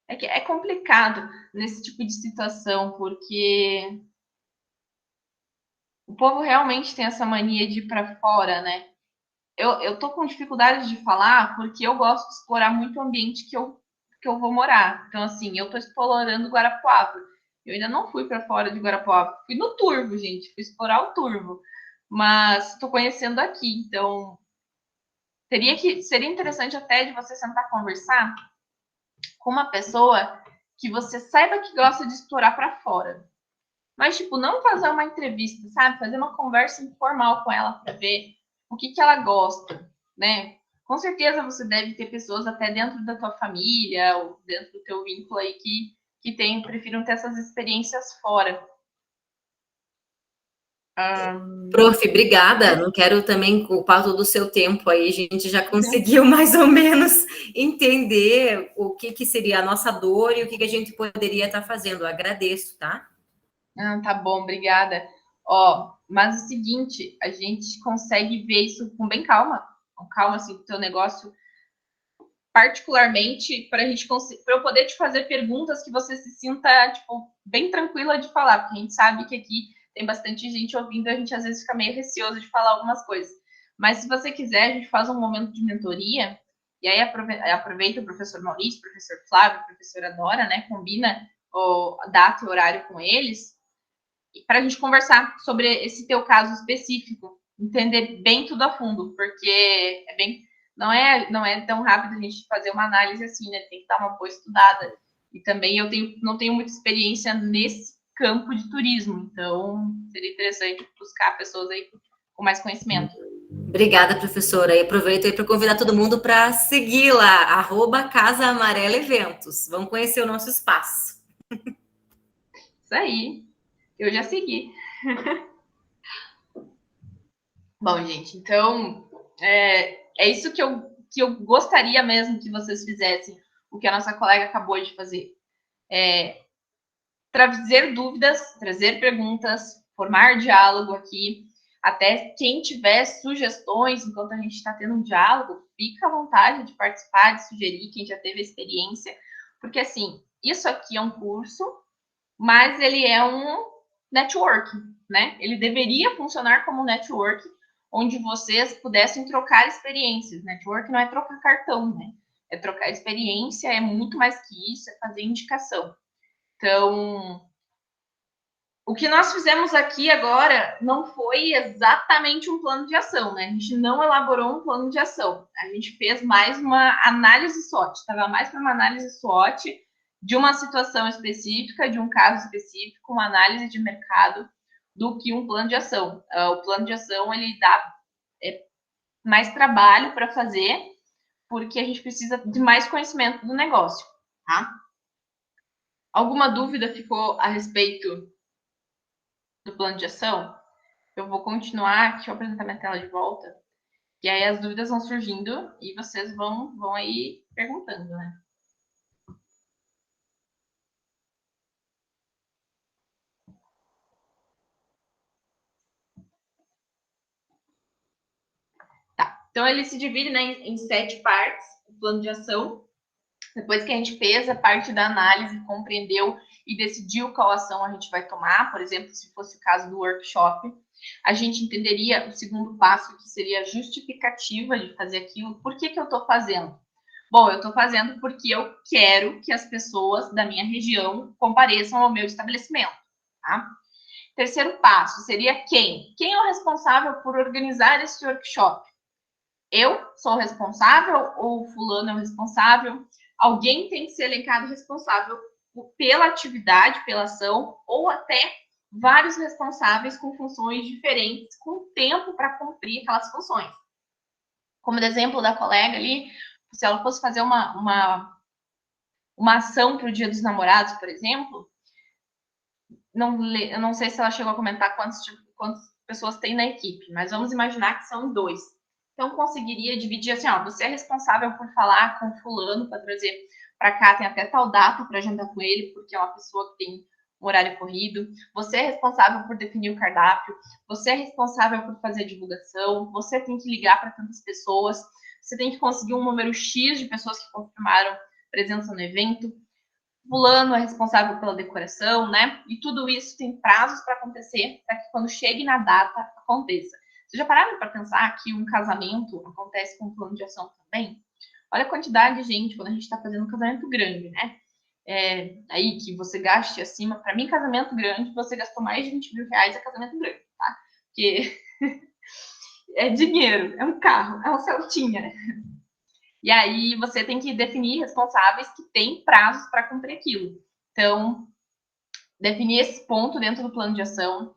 é complicado nesse tipo de situação, porque o povo realmente tem essa mania de ir para fora, né? Eu tô com dificuldade de falar porque eu gosto de explorar muito o ambiente que eu vou morar. Então, assim, eu tô explorando Guarapuava. Eu ainda não fui para fora de Guarapuava. Fui no Turvo, gente. Fui explorar o Turvo. Mas tô conhecendo aqui. Então, seria interessante até de você sentar conversar com uma pessoa que você saiba que gosta de explorar para fora. Mas, tipo, não fazer uma entrevista, sabe? Fazer uma conversa informal com ela para ver o que ela gosta, né? Com certeza você deve ter pessoas até dentro da tua família ou dentro do teu vínculo aí que prefiram ter essas experiências fora. Prof, obrigada. Não quero também culpar todo o seu tempo aí. A gente já conseguiu mais ou menos entender o que seria a nossa dor e o que a gente poderia estar fazendo. Eu agradeço, tá? Tá bom, obrigada. Mas é o seguinte, a gente consegue ver isso com bem calma, assim, o teu negócio, particularmente para eu poder te fazer perguntas que você se sinta, tipo, bem tranquila de falar, porque a gente sabe que aqui tem bastante gente ouvindo, a gente às vezes fica meio receoso de falar algumas coisas. Mas se você quiser, a gente faz um momento de mentoria, e aí aproveita o professor Maurício, o professor Flávio, a professora Dora, né, combina a data e horário com eles, para a gente conversar sobre esse teu caso específico, entender bem tudo a fundo, porque não é tão rápido a gente fazer uma análise assim, né? Tem que dar uma boa estudada. E também eu não tenho muita experiência nesse campo de turismo, então seria interessante buscar pessoas aí com mais conhecimento. Obrigada, professora. E aproveito aí para convidar todo mundo para seguir lá, @Casa Amarela Eventos. Vamos conhecer o nosso espaço. Isso aí. Eu já segui. Bom, gente, então é isso que eu gostaria mesmo que vocês fizessem, o que a nossa colega acabou de fazer. Trazer dúvidas, trazer perguntas, formar diálogo aqui. Até quem tiver sugestões enquanto a gente está tendo um diálogo, fica à vontade de participar, de sugerir, quem já teve experiência. Porque, assim, isso aqui é um curso, mas ele é um networking, né? Ele deveria funcionar como um networking, onde vocês pudessem trocar experiências. Network não é trocar cartão, né? É trocar experiência, é muito mais que isso, é fazer indicação. Então, o que nós fizemos aqui agora não foi exatamente um plano de ação, né? A gente não elaborou um plano de ação. A gente fez mais uma análise SWOT, estava mais para uma análise SWOT de uma situação específica, de um caso específico, uma análise de mercado, do que um plano de ação. O plano de ação, ele dá mais trabalho para fazer, porque a gente precisa de mais conhecimento do negócio, tá? Alguma dúvida ficou a respeito do plano de ação? Eu vou continuar, deixa eu apresentar minha tela de volta, e aí as dúvidas vão surgindo e vocês vão aí perguntando, né? Tá, então ele se divide, né, em 7 partes, o plano de ação. Depois que a gente fez a parte da análise, compreendeu e decidiu qual ação a gente vai tomar, por exemplo, se fosse o caso do workshop, a gente entenderia o segundo passo, que seria a justificativa de fazer aquilo. Por que eu estou fazendo? Bom, eu estou fazendo porque eu quero que as pessoas da minha região compareçam ao meu estabelecimento, tá? Terceiro passo seria quem? Quem é o responsável por organizar esse workshop? Eu sou o responsável ou fulano é o responsável? Alguém tem que ser elencado responsável pela atividade, pela ação, ou até vários responsáveis com funções diferentes, com tempo para cumprir aquelas funções. Como no exemplo da colega ali, se ela fosse fazer uma ação para o Dia dos Namorados, por exemplo, eu não sei se ela chegou a comentar quantas pessoas tem na equipe, mas vamos imaginar que são 2. Então, conseguiria dividir assim, ó, você é responsável por falar com fulano para trazer para cá, tem até tal data para agendar com ele, porque é uma pessoa que tem um horário corrido. Você é responsável por definir o cardápio, você é responsável por fazer a divulgação, você tem que ligar para tantas pessoas, você tem que conseguir um número X de pessoas que confirmaram presença no evento. Fulano é responsável pela decoração, né? E tudo isso tem prazos para acontecer, para que quando chegue na data, aconteça. Vocês já pararam para pensar que um casamento acontece com um plano de ação também? Olha a quantidade de gente quando a gente está fazendo um casamento grande, né? Aí que você gaste acima. Para mim, casamento grande, você gastou mais de 20 mil reais, é casamento grande, tá? Porque é dinheiro, é um carro, é um Celtinha, né? E aí você tem que definir responsáveis que têm prazos para cumprir aquilo. Então, definir esse ponto dentro do plano de ação,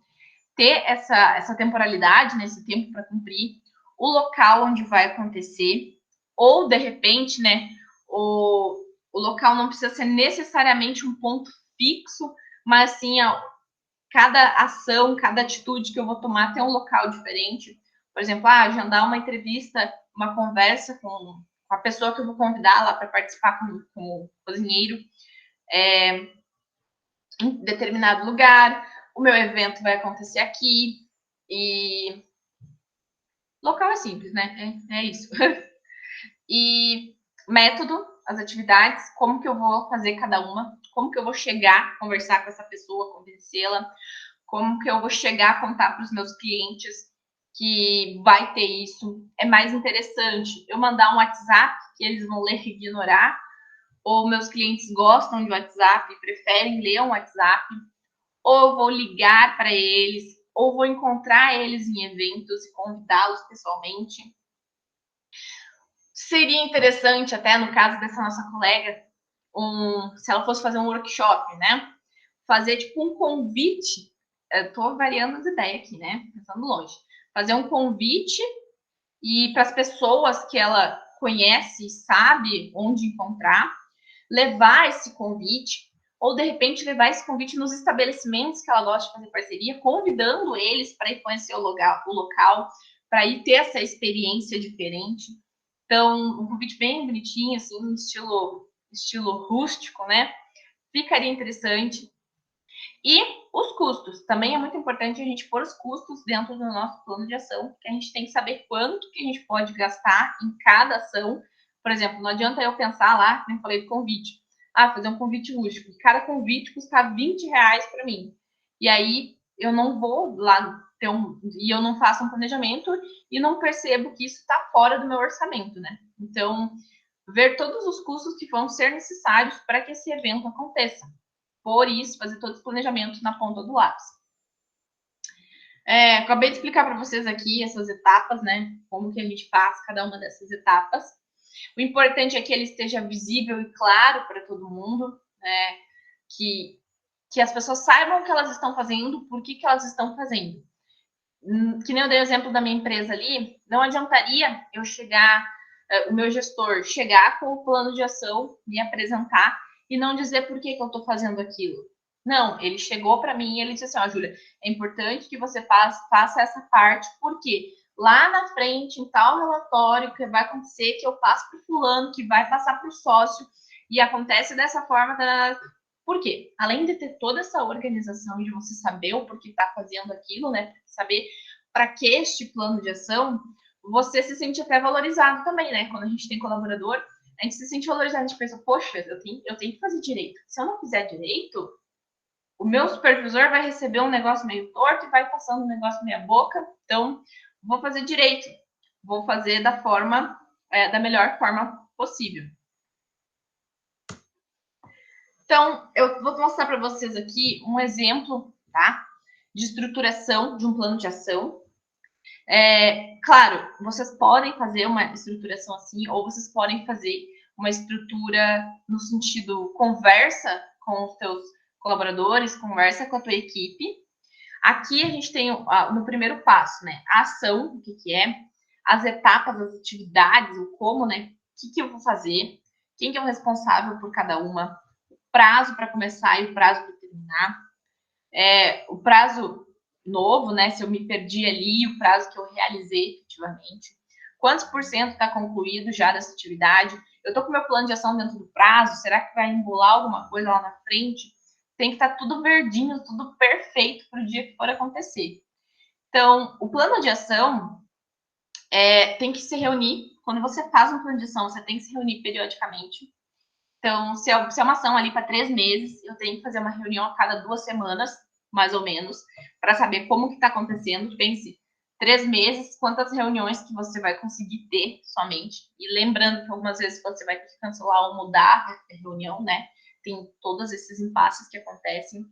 ter essa temporalidade, né, esse tempo para cumprir, o local onde vai acontecer, ou, de repente, né, o local não precisa ser necessariamente um ponto fixo, mas sim, cada ação, cada atitude que eu vou tomar tem um local diferente. Por exemplo, agendar uma entrevista, uma conversa com a pessoa que eu vou convidar lá para participar como cozinheiro, em determinado lugar. O meu evento vai acontecer aqui. E local é simples, né? É isso. E método, as atividades, como que eu vou fazer cada uma, como que eu vou chegar, conversar com essa pessoa, convencê-la, como que eu vou chegar a contar para os meus clientes que vai ter isso. É mais interessante eu mandar um WhatsApp que eles vão ler e ignorar, ou meus clientes gostam de WhatsApp e preferem ler um WhatsApp, ou eu vou ligar para eles, ou vou encontrar eles em eventos e convidá-los pessoalmente. Seria interessante, até no caso dessa nossa colega, se ela fosse fazer um workshop, né? Fazer tipo um convite. Estou variando as ideias aqui, né? Pensando longe. Fazer um convite e para as pessoas que ela conhece e sabe onde encontrar, levar esse convite, ou de repente levar esse convite nos estabelecimentos que ela gosta de fazer parceria, convidando eles para ir conhecer o local, para ir ter essa experiência diferente. Então, um convite bem bonitinho, assim, estilo rústico, né? Ficaria interessante. E os custos. Também é muito importante a gente pôr os custos dentro do nosso plano de ação, porque a gente tem que saber quanto que a gente pode gastar em cada ação. Por exemplo, não adianta eu pensar lá, como eu falei do convite. Fazer um convite rústico. Cada convite custa R$20 para mim. E aí eu não vou lá e eu não faço um planejamento e não percebo que isso está fora do meu orçamento, né? Então, ver todos os custos que vão ser necessários para que esse evento aconteça. Por isso, fazer todo esse planejamento na ponta do lápis. Acabei de explicar para vocês aqui essas etapas, né? Como que a gente faz cada uma dessas etapas. O importante é que ele esteja visível e claro para todo mundo, né? Que as pessoas saibam o que elas estão fazendo, por que elas estão fazendo. Que nem eu dei o exemplo da minha empresa ali, não adiantaria eu o meu gestor chegar com o plano de ação, me apresentar e não dizer por que eu estou fazendo aquilo. Não, ele chegou para mim e ele disse assim, Júlia, é importante que você faça essa parte, porque lá na frente, em tal relatório, que vai acontecer, que eu passo para o fulano, que vai passar para o sócio, e acontece dessa forma. Por quê? Além de ter toda essa organização e de você saber o porquê está fazendo aquilo, né? Saber para que este plano de ação, você se sente até valorizado também, né? Quando a gente tem colaborador, a gente se sente valorizado, a gente pensa, poxa, eu tenho que fazer direito. Se eu não fizer direito, o meu supervisor vai receber um negócio meio torto e vai passando um negócio meia boca. Então, vou fazer direito. Vou fazer da melhor forma possível. Então, eu vou mostrar para vocês aqui um exemplo, tá? De estruturação de um plano de ação. Claro, vocês podem fazer uma estruturação assim, ou vocês podem fazer uma estrutura no sentido conversa com os teus colaboradores, conversa com a tua equipe. Aqui a gente tem no primeiro passo, né? A ação, o que é, as etapas, as atividades, o como, né? O que eu vou fazer, quem que é o responsável por cada uma, o prazo para começar e o prazo para terminar, o prazo novo, né? Se eu me perdi ali, o prazo que eu realizei efetivamente, quantos por cento está concluído já dessa atividade, eu estou com meu plano de ação dentro do prazo, será que vai embolar alguma coisa lá na frente? Tem que estar tudo verdinho, tudo perfeito para o dia que for acontecer. Então, o plano de ação tem que se reunir. Quando você faz um plano de ação, você tem que se reunir periodicamente. Então, se é uma ação ali para 3 meses, eu tenho que fazer uma reunião a cada 2 semanas, mais ou menos, para saber como que está acontecendo. Pense, 3 meses, quantas reuniões que você vai conseguir ter somente. E lembrando que algumas vezes você vai ter que cancelar ou mudar a reunião, né? Tem todos esses impasses que acontecem.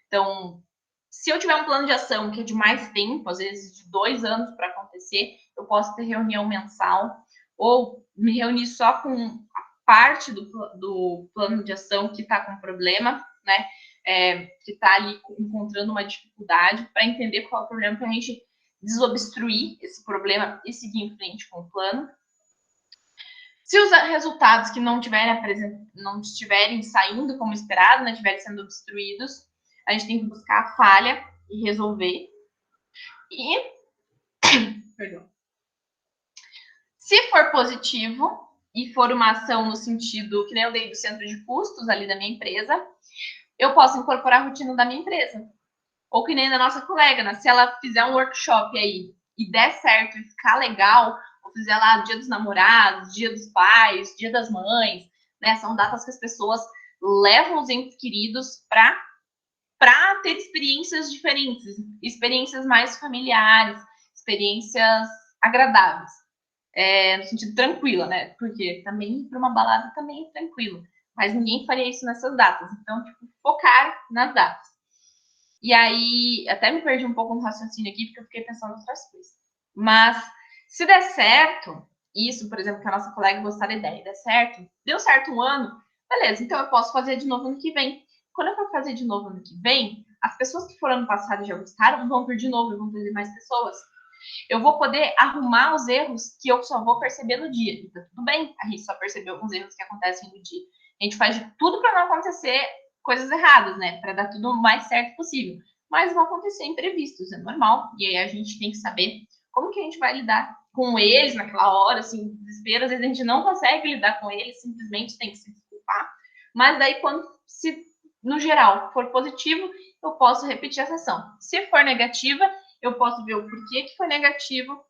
Então, se eu tiver um plano de ação que é de mais tempo, às vezes de 2 anos para acontecer, eu posso ter reunião mensal ou me reunir só com a parte do plano de ação que está com problema, né? Que está ali encontrando uma dificuldade para entender qual é o problema, para a gente desobstruir esse problema e seguir em frente com o plano. Se os resultados que não estiverem saindo como esperado, né, estiverem sendo obstruídos, a gente tem que buscar a falha e resolver. E, perdão. Se for positivo e for uma ação no sentido, que nem eu dei do centro de custos ali da minha empresa, eu posso incorporar a rotina da minha empresa. Ou que nem da nossa colega, né? Se ela fizer um workshop aí e der certo e ficar legal, ou fizer lá Dia dos Namorados, Dia dos Pais, Dia das Mães, né? São datas que as pessoas levam os entes queridos para ter experiências diferentes, experiências mais familiares, experiências agradáveis, no sentido tranquila, né? Porque também para uma balada também é tranquilo, mas ninguém faria isso nessas datas. Então, tipo, focar nas datas. E aí, até me perdi um pouco no raciocínio aqui, porque eu fiquei pensando em outras coisas. Mas, se der certo, isso, por exemplo, que a nossa colega gostar da ideia, deu certo um ano, beleza, então eu posso fazer de novo ano que vem. Quando eu for fazer de novo ano que vem, as pessoas que foram ano passado e já gostaram vão vir de novo e vão trazer mais pessoas. eu vou poder arrumar os erros que eu só vou perceber no dia. Então, tudo bem, a gente só percebeu alguns erros que acontecem no dia. A gente faz de tudo para não acontecer coisas erradas, né? Para dar tudo o mais certo possível. Mas vão acontecer imprevistos, é normal. E aí a gente tem que saber como que a gente vai lidar com eles naquela hora, assim, desespero. Às vezes a gente não consegue lidar com eles, simplesmente tem que se desculpar. Mas daí, quando se, no geral, for positivo, eu posso repetir essa ação. Se for negativa, eu posso ver o porquê que foi negativo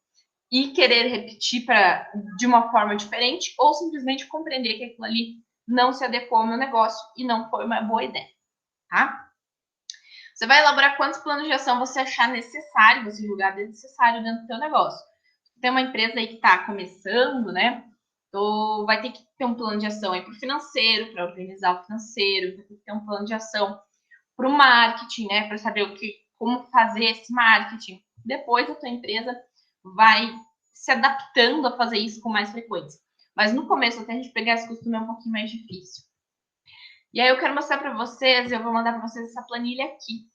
e querer repetir de uma forma diferente, ou simplesmente compreender que aquilo ali não se adequou ao meu negócio e não foi uma boa ideia, tá? Você vai elaborar quantos planos de ação você achar necessário, você julgar necessário dentro do seu negócio. Tem uma empresa aí que está começando, né? Então, vai ter que ter um plano de ação aí para o financeiro, para organizar o financeiro, vai ter que ter um plano de ação para o marketing, né? Para saber como fazer esse marketing. Depois a tua empresa vai se adaptando a fazer isso com mais frequência. Mas no começo, até a gente pegar esse costume, é um pouquinho mais difícil. E aí eu quero mostrar para vocês, eu vou mandar para vocês essa planilha aqui.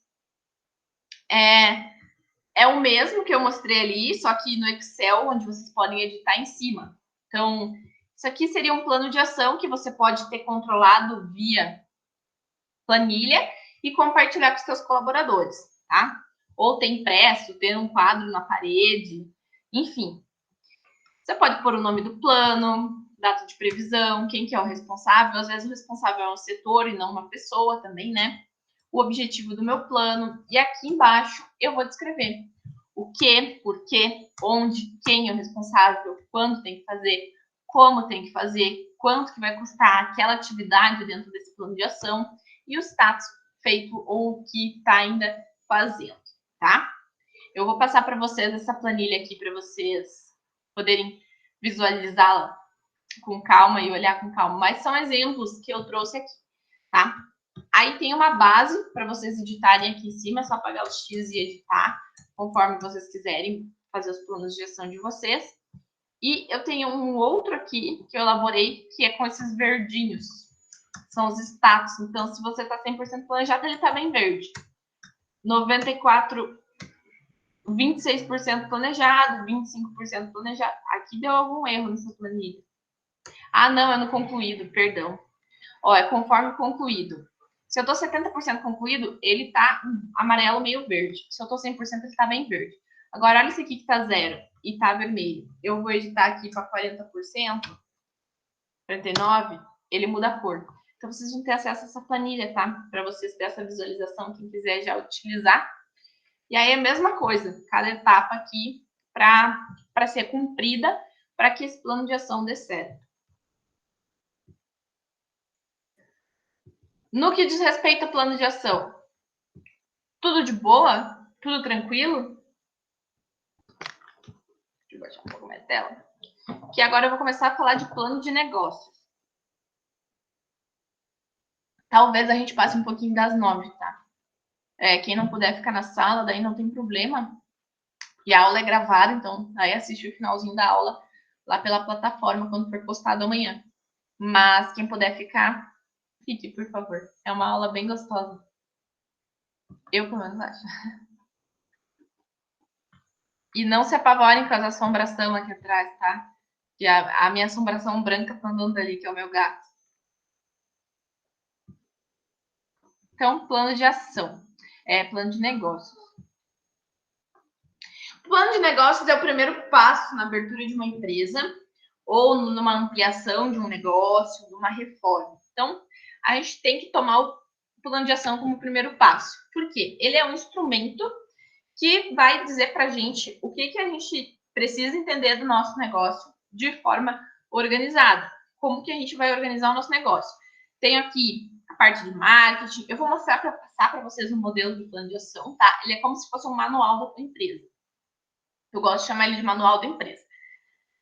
É o mesmo que eu mostrei ali, só que no Excel, onde vocês podem editar em cima. Então, isso aqui seria um plano de ação que você pode ter controlado via planilha e compartilhar com os seus colaboradores, tá? Ou ter impresso, ter um quadro na parede, enfim. Você pode pôr o nome do plano, data de previsão, quem que é o responsável. Às vezes o responsável é um setor e não uma pessoa também, né? O objetivo do meu plano. E aqui embaixo eu vou descrever o que, por quê, onde, quem é o responsável, quando tem que fazer, como tem que fazer, quanto que vai custar aquela atividade dentro desse plano de ação e o status feito ou o que está ainda fazendo, tá? Eu vou passar para vocês essa planilha aqui para vocês poderem visualizá-la com calma e olhar com calma, mas são exemplos que eu trouxe aqui, tá? Aí tem uma base para vocês editarem aqui em cima, é só apagar os X e editar, conforme vocês quiserem fazer os planos de gestão de vocês. E eu tenho um outro aqui que eu elaborei, que é com esses verdinhos. São os status. Então, se você está 100% planejado, ele está bem verde. 26% planejado, 25% planejado. Aqui deu algum erro nessa planilha. Ah, não, é no concluído, perdão. Ó, é conforme concluído. Se eu tô 70% concluído, ele tá amarelo meio verde. Se eu tô 100%, ele tá bem verde. Agora, olha esse aqui que tá 0 e tá vermelho. Eu vou editar aqui para 40%, 49%, ele muda a cor. Então, vocês vão ter acesso a essa planilha, tá? Para vocês terem essa visualização, quem quiser já utilizar. E aí, a mesma coisa, cada etapa aqui para ser cumprida, para que esse plano de ação dê certo. No que diz respeito ao plano de ação, tudo de boa? Tudo tranquilo? Deixa eu baixar um pouco mais tela. Que agora eu vou começar a falar de plano de negócios. Talvez a gente passe um pouquinho das 9, tá? Quem não puder ficar na sala, daí não tem problema. E a aula é gravada, então aí assiste o finalzinho da aula lá pela plataforma quando for postado amanhã. Mas quem puder ficar, fique, por favor. É uma aula bem gostosa. Eu, pelo menos, acho. E não se apavorem com as assombração aqui atrás, tá? E a minha assombração branca tá andando ali, que é o meu gato. Então, plano de ação. Plano de negócios. O plano de negócios é o primeiro passo na abertura de uma empresa ou numa ampliação de um negócio, numa reforma. Então, a gente tem que tomar o plano de ação como primeiro passo. Por quê? Ele é um instrumento que vai dizer para a gente o que a gente precisa entender do nosso negócio de forma organizada. Como que a gente vai organizar o nosso negócio. Tenho aqui a parte de marketing. Eu vou mostrar para passar para vocês um modelo de plano de ação, tá? Ele é como se fosse um manual da tua empresa. Eu gosto de chamar ele de manual da empresa.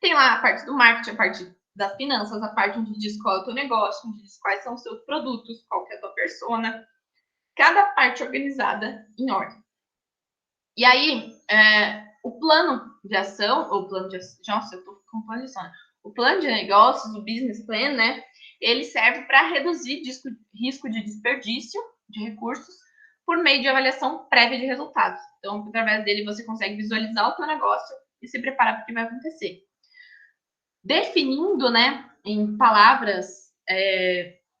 Tem lá a parte do marketing, a parte das finanças, a parte onde diz qual é o teu negócio, onde diz quais são os seus produtos, qual que é a tua persona. Cada parte organizada em ordem. E aí, o plano de ação, ou plano de ação, nossa, eu tô com plano de ação, né? O plano de negócios, o business plan, né? Ele serve para reduzir risco de desperdício de recursos, por meio de avaliação prévia de resultados. Então, através dele, você consegue visualizar o seu negócio e se preparar para o que vai acontecer. Definindo, né, em palavras,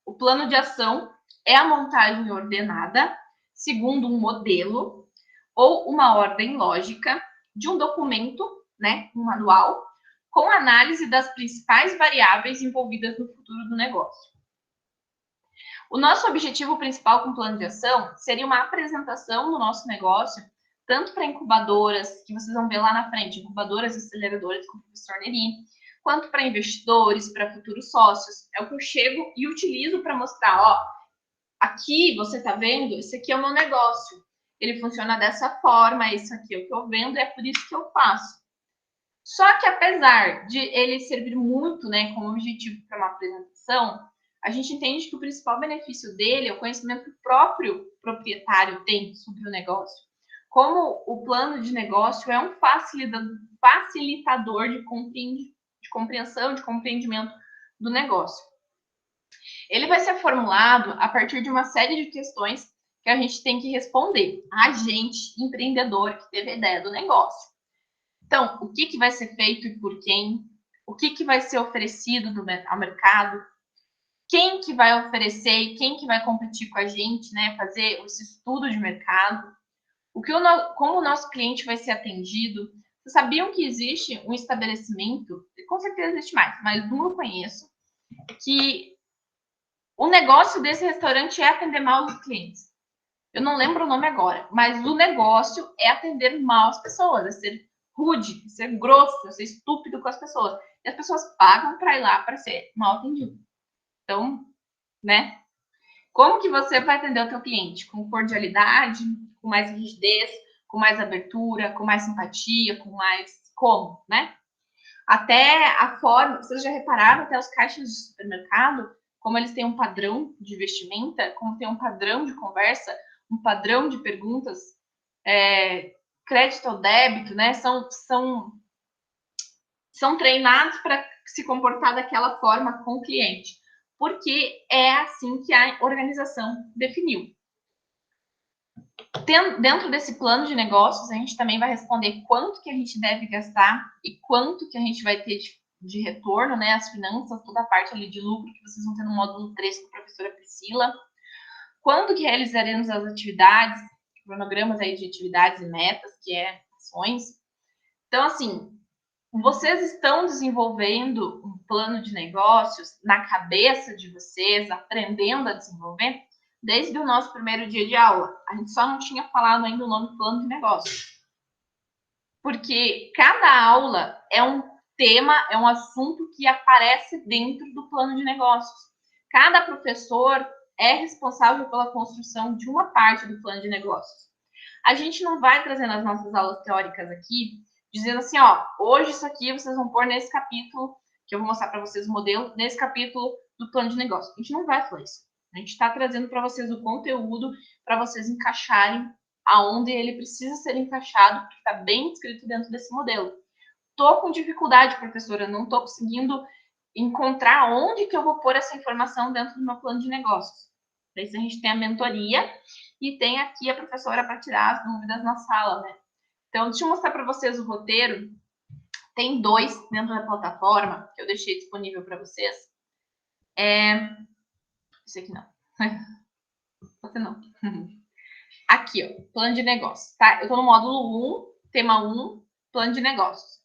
o plano de ação é a montagem ordenada, segundo um modelo ou uma ordem lógica de um documento, né, um manual, com análise das principais variáveis envolvidas no futuro do negócio. O nosso objetivo principal com o plano de ação seria uma apresentação do nosso negócio, tanto para incubadoras, que vocês vão ver lá na frente, incubadoras e aceleradoras com o professor Neri, quanto para investidores, para futuros sócios. É o que eu chego e utilizo para mostrar, ó, aqui você está vendo, esse aqui é o meu negócio. Ele funciona dessa forma, isso aqui é o que eu vendo, é por isso que eu faço. Só que apesar de ele servir muito, né, como objetivo para uma apresentação, a gente entende que o principal benefício dele é o conhecimento que o próprio proprietário tem sobre o negócio. Como o plano de negócio é um facilitador de compreensão, de compreendimento do negócio. Ele vai ser formulado a partir de uma série de questões que a gente tem que responder. A gente, empreendedor, que teve a ideia do negócio. Então, o que vai ser feito e por quem? O que vai ser oferecido ao mercado? Quem que vai oferecer e quem que vai competir com a gente, né? Fazer esse estudo de mercado. Como o nosso cliente vai ser atendido. Vocês sabiam que existe um estabelecimento, com certeza existe mais, mas não conheço, que o negócio desse restaurante é atender mal os clientes. Eu não lembro o nome agora, mas o negócio é atender mal as pessoas, é ser rude, é ser grosso, é ser estúpido com as pessoas. E as pessoas pagam para ir lá para ser mal atendido. Então, né? Como que você vai atender o teu cliente? Com cordialidade, com mais rigidez, com mais abertura, com mais simpatia, com mais... Como, né? Até a forma... Vocês já repararam até os caixas de supermercado, como eles têm um padrão de vestimenta, como tem um padrão de conversa, um padrão de perguntas, crédito ou débito, né? São treinados para se comportar daquela forma com o cliente. Porque é assim que a organização definiu. Dentro desse plano de negócios, a gente também vai responder quanto que a gente deve gastar e quanto que a gente vai ter de retorno, né? As finanças, toda a parte ali de lucro que vocês vão ter no módulo 3 com a professora Priscila. Quando que realizaremos as atividades, cronogramas aí de atividades e metas, que é ações. Então, assim, vocês estão desenvolvendo um plano de negócios na cabeça de vocês, aprendendo a desenvolver, desde o nosso primeiro dia de aula. A gente só não tinha falado ainda o nome plano de negócios. Porque cada aula é um tema, é um assunto que aparece dentro do plano de negócios. Cada professor é responsável pela construção de uma parte do plano de negócios. A gente não vai trazer nas nossas aulas teóricas aqui dizendo assim, ó, hoje isso aqui vocês vão pôr nesse capítulo, que eu vou mostrar para vocês o modelo, nesse capítulo do plano de negócio. A gente não vai falar isso. A gente está trazendo para vocês o conteúdo para vocês encaixarem aonde ele precisa ser encaixado, porque está bem descrito dentro desse modelo. Estou com dificuldade, professora, não estou conseguindo encontrar onde que eu vou pôr essa informação dentro do meu plano de negócios. Para isso a gente tem a mentoria e tem aqui a professora para tirar as dúvidas na sala, né? Então, deixa eu mostrar para vocês o roteiro. Tem 2 dentro da plataforma, que eu deixei disponível para vocês. Esse aqui não. Você não. Aqui, ó, plano de negócios, tá? Eu estou no módulo 1, tema 1, plano de negócios.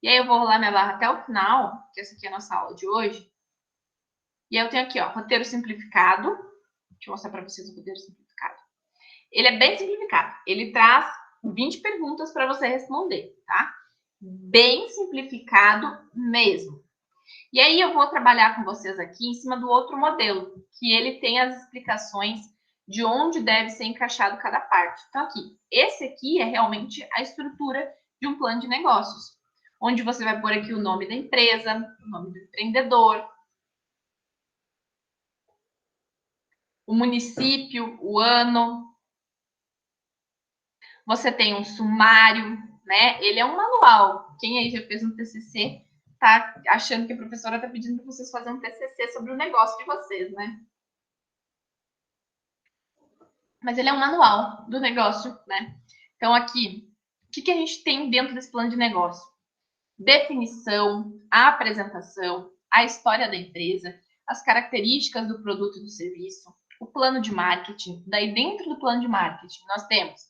E aí eu vou rolar minha barra até o final, que essa aqui é a nossa aula de hoje. E aí eu tenho aqui, ó, roteiro simplificado. Deixa eu mostrar para vocês o roteiro simplificado. Ele é bem simplificado. Ele traz 20 perguntas para você responder, tá? Bem simplificado mesmo. E aí eu vou trabalhar com vocês aqui em cima do outro modelo, que ele tem as explicações de onde deve ser encaixado cada parte. Então aqui, esse aqui é realmente a estrutura de um plano de negócios, onde você vai pôr aqui o nome da empresa, o nome do empreendedor, o município, o ano. Você tem um sumário, né? Ele é um manual. Quem aí já fez um TCC tá achando que a professora tá pedindo para vocês fazerem um TCC sobre o negócio de vocês, né? mas ele é um manual do negócio, né? Então, aqui, o que a gente tem dentro desse plano de negócio? Definição, a apresentação, a história da empresa, as características do produto e do serviço, o plano de marketing. Daí, dentro do plano de marketing, nós temos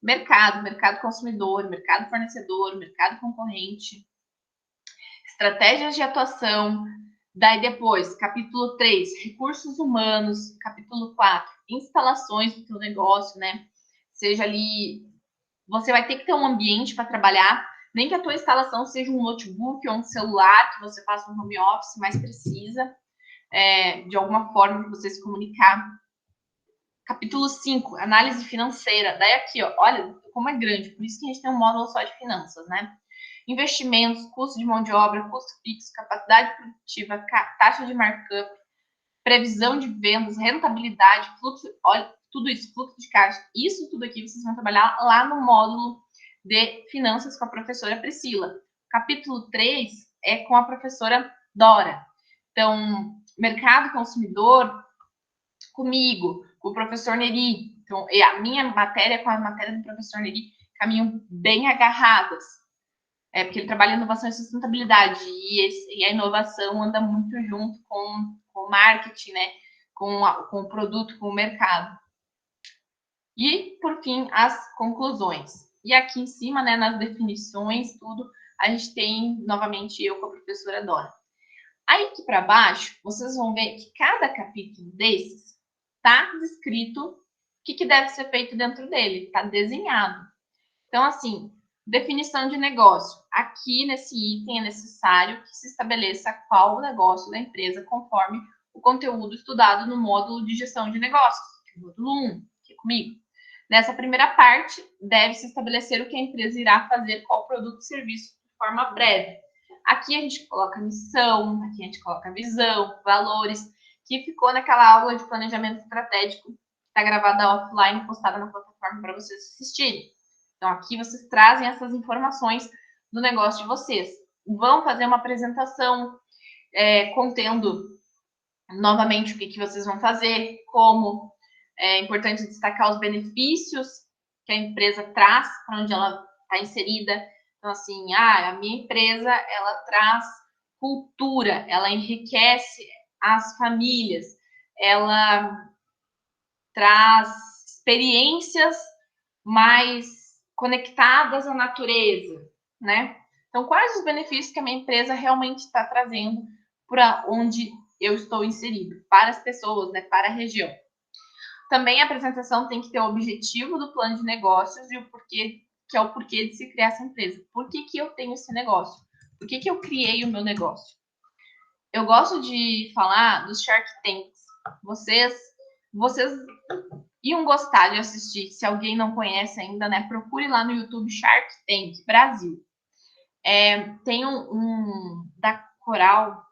mercado consumidor, mercado fornecedor, mercado concorrente, estratégias de atuação. Daí depois, capítulo 3, recursos humanos, capítulo 4, instalações do teu negócio, né? Seja ali, você vai ter que ter um ambiente para trabalhar, nem que a tua instalação seja um notebook ou um celular, que você faça um home office, mas precisa de alguma forma de você se comunicar. Capítulo 5, análise financeira. Daí aqui, ó, olha como é grande, por isso que a gente tem um módulo só de finanças, né? Investimentos, custo de mão de obra, custo fixo, capacidade produtiva, taxa de markup, previsão de vendas, rentabilidade, fluxo, olha, tudo isso, fluxo de caixa. Isso tudo aqui vocês vão trabalhar lá no módulo de finanças com a professora Priscila. Capítulo 3 é com a professora Dora. Então, mercado consumidor, comigo, com o professor Neri. Então, a minha matéria com a matéria do professor Neri caminham bem agarradas. Porque ele trabalha em inovação e sustentabilidade, e a inovação anda muito junto com o marketing, né? Com o produto, com o mercado. E, por fim, as conclusões. E aqui em cima, né, nas definições, tudo, a gente tem, novamente, eu com a professora Dora. Aí, aqui para baixo, vocês vão ver que cada capítulo desses está descrito o que deve ser feito dentro dele, está desenhado. Então, assim, definição de negócio. Aqui, nesse item, é necessário que se estabeleça qual o negócio da empresa conforme o conteúdo estudado no módulo de gestão de negócios, que é o módulo 1, que é comigo. Nessa primeira parte, deve-se estabelecer o que a empresa irá fazer, qual produto e serviço, de forma breve. Aqui a gente coloca missão, aqui a gente coloca visão, valores, que ficou naquela aula de planejamento estratégico, que está gravada offline, postada na plataforma para vocês assistirem. Então, aqui vocês trazem essas informações do negócio de vocês. Vão fazer uma apresentação contendo novamente o que vocês vão fazer, como é importante destacar os benefícios que a empresa traz para onde ela está inserida. Então, assim, a minha empresa, ela traz cultura, ela enriquece as famílias, ela traz experiências mais conectadas à natureza, né? Então, quais os benefícios que a minha empresa realmente está trazendo para onde eu estou inserido, para as pessoas, né, para a região. Também a apresentação tem que ter o objetivo do plano de negócios e o porquê, que é o porquê de se criar essa empresa. Por que eu tenho esse negócio? Por que eu criei o meu negócio? Eu gosto de falar dos Shark Tanks. Vocês iam gostar de assistir. Se alguém não conhece ainda, né? Procure lá no YouTube Shark Tank Brasil. Tem um da Coral,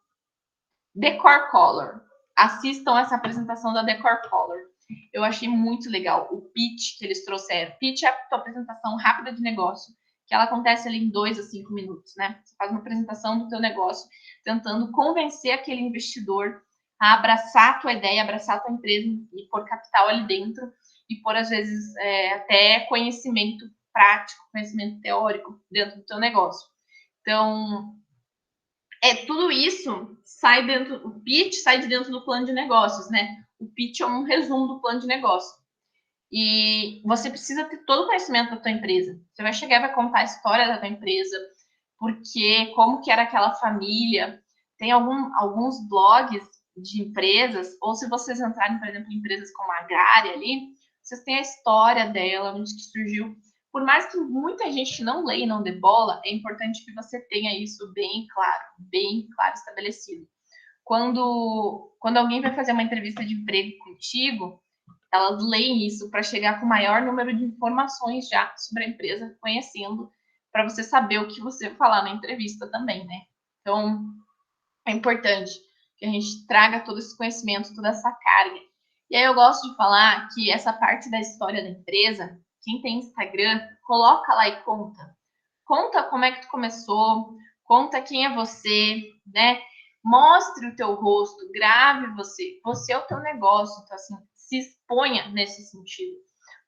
Decor Color. Assistam essa apresentação da Decor Color. Eu achei muito legal o pitch que eles trouxeram. Pitch é a tua apresentação rápida de negócio, que ela acontece ali em 2 a 5 minutos, né? Você faz uma apresentação do teu negócio, tentando convencer aquele investidor a abraçar a tua ideia, abraçar a tua empresa e pôr capital ali dentro e pôr, às vezes, até conhecimento prático, conhecimento teórico dentro do teu negócio. Então, tudo isso sai dentro, o pitch sai de dentro do plano de negócios, né? O pitch é um resumo do plano de negócio. E você precisa ter todo o conhecimento da tua empresa. Você vai chegar e vai contar a história da tua empresa, porque como que era aquela família. Tem alguns blogs de empresas, ou se vocês entrarem, por exemplo, em empresas como a Agrária ali, vocês têm a história dela, onde que surgiu. Por mais que muita gente não leia e não dê bola, é importante que você tenha isso bem claro estabelecido. Quando alguém vai fazer uma entrevista de emprego contigo, elas leem isso para chegar com o maior número de informações já sobre a empresa, conhecendo, para você saber o que você vai falar na entrevista também, né? Então, é importante que a gente traga todo esse conhecimento, toda essa carga. E aí eu gosto de falar que essa parte da história da empresa, quem tem Instagram, coloca lá e conta. Conta como é que tu começou, conta quem é você, né? Mostre o teu rosto, grave você. Você é o teu negócio. Então, assim, se exponha nesse sentido.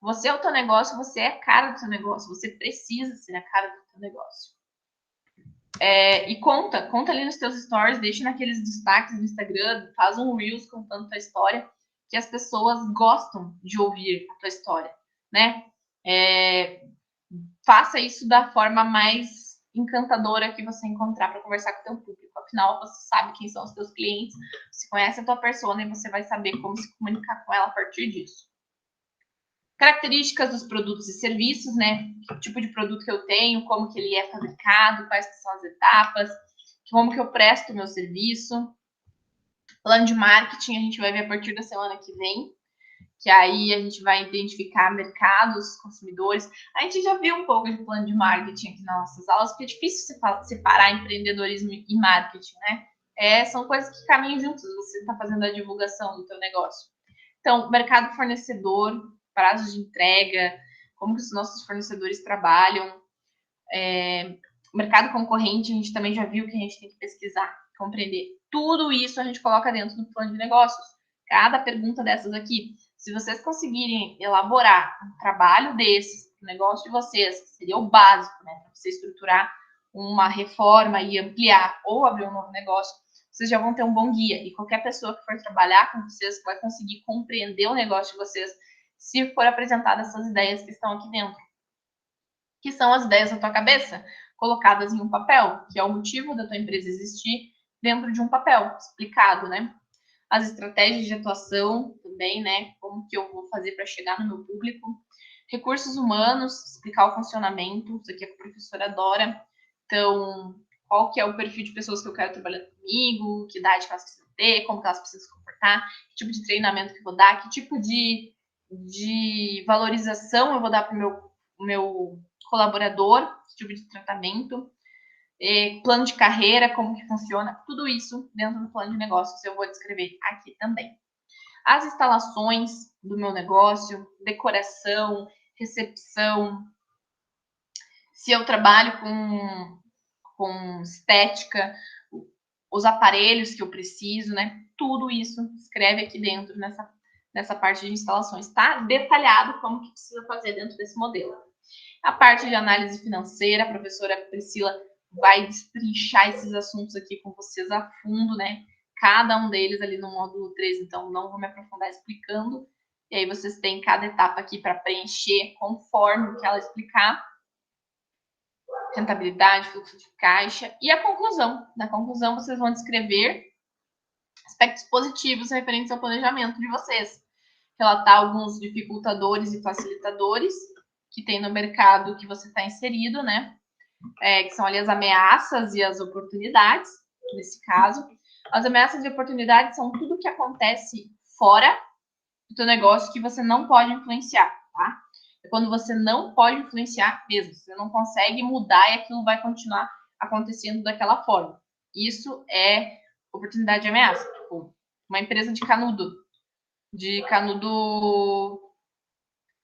Você é o teu negócio, você é a cara do teu negócio, você precisa ser a cara do teu negócio. E conta ali nos teus stories, deixa naqueles destaques do Instagram, faz um Reels contando tua história, que as pessoas gostam de ouvir a tua história, né? Faça isso da forma mais encantadora que você encontrar para conversar com o teu público. Afinal, você sabe quem são os teus clientes, você conhece a tua persona e você vai saber como se comunicar com ela a partir disso. Características dos produtos e serviços, né? Que tipo de produto que eu tenho, como que ele é fabricado, quais que são as etapas, como que eu presto o meu serviço. Plano de marketing a gente vai ver a partir da semana que vem, que aí a gente vai identificar mercados, consumidores. A gente já viu um pouco de plano de marketing aqui nas nossas aulas, porque é difícil separar empreendedorismo e marketing, né? São coisas que caminham juntos, você está fazendo a divulgação do teu negócio. Então, mercado fornecedor, prazos de entrega, como que os nossos fornecedores trabalham. Mercado concorrente, a gente também já viu que a gente tem que pesquisar, compreender. Tudo isso a gente coloca dentro do plano de negócios. Cada pergunta dessas aqui, se vocês conseguirem elaborar um trabalho desses para o negócio de vocês, que seria o básico, né, para você estruturar uma reforma e ampliar ou abrir um novo negócio, vocês já vão ter um bom guia. E qualquer pessoa que for trabalhar com vocês vai conseguir compreender o negócio de vocês se for apresentadas essas ideias que estão aqui dentro. Que são as ideias da tua cabeça, colocadas em um papel, que é o motivo da tua empresa existir dentro de um papel, explicado, né? As estratégias de atuação também, né? Como que eu vou fazer para chegar no meu público. Recursos humanos, explicar o funcionamento, isso aqui a professora adora. Então, qual que é o perfil de pessoas que eu quero trabalhar comigo, que idade que elas precisam ter, como que elas precisam se comportar, que tipo de treinamento que eu vou dar, que tipo de valorização eu vou dar para o meu colaborador, que tipo de tratamento, plano de carreira, como que funciona, tudo isso dentro do plano de negócios eu vou descrever aqui também. As instalações do meu negócio, decoração, recepção, se eu trabalho com estética, os aparelhos que eu preciso, né? Tudo isso escreve aqui dentro nessa parte de instalações, tá? Detalhado como que precisa fazer dentro desse modelo. A parte de análise financeira, a professora Priscila vai destrinchar esses assuntos aqui com vocês a fundo, né? Cada um deles ali no módulo 3, então não vou me aprofundar explicando. E aí vocês têm cada etapa aqui para preencher conforme o que ela explicar. Rentabilidade, fluxo de caixa e a conclusão. Na conclusão, vocês vão descrever aspectos positivos referentes ao planejamento de vocês. Relatar alguns dificultadores e facilitadores que tem no mercado que você está inserido, né? Que são ali as ameaças e as oportunidades, nesse caso. As ameaças e oportunidades são tudo que acontece fora do teu negócio que você não pode influenciar, tá? É quando você não pode influenciar mesmo, você não consegue mudar e aquilo vai continuar acontecendo daquela forma. Isso é oportunidade e ameaça. Tipo, uma empresa de canudo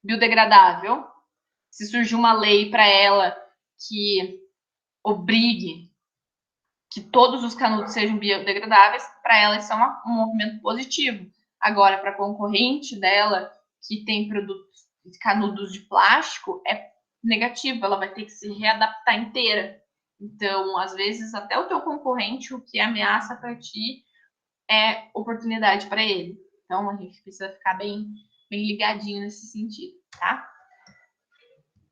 biodegradável, se surgir uma lei para ela que obrigue que todos os canudos sejam biodegradáveis, para ela isso é um movimento positivo. Agora, para a concorrente dela, que tem produtos, canudos de plástico, é negativo, ela vai ter que se readaptar inteira. Então, às vezes, até o teu concorrente, o que é ameaça para ti, é oportunidade para ele. Então, a gente precisa ficar bem ligadinho nesse sentido, tá?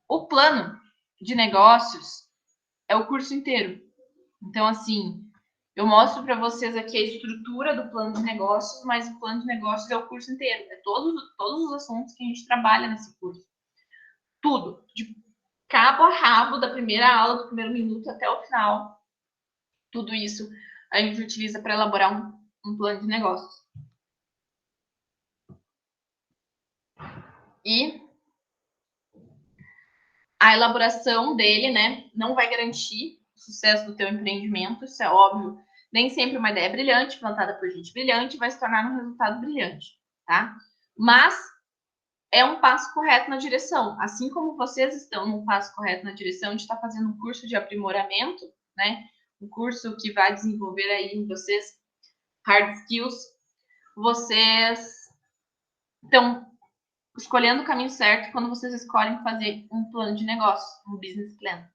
O plano de negócios é o curso inteiro. Então, assim, eu mostro para vocês aqui a estrutura do plano de negócios, mas o plano de negócios é o curso inteiro. É todos os assuntos que a gente trabalha nesse curso. Tudo, de cabo a rabo, da primeira aula, do primeiro minuto até o final. Tudo isso a gente utiliza para elaborar um plano de negócios. E a elaboração dele, né, não vai garantir o sucesso do teu empreendimento, isso é óbvio. Nem sempre uma ideia brilhante, plantada por gente brilhante, vai se tornar um resultado brilhante, tá? Mas é um passo correto na direção. Assim como vocês estão num passo correto na direção de estar fazendo um curso de aprimoramento, né? Um curso que vai desenvolver aí em vocês hard skills, vocês Então, escolhendo o caminho certo quando vocês escolhem fazer um plano de negócio, um business plan.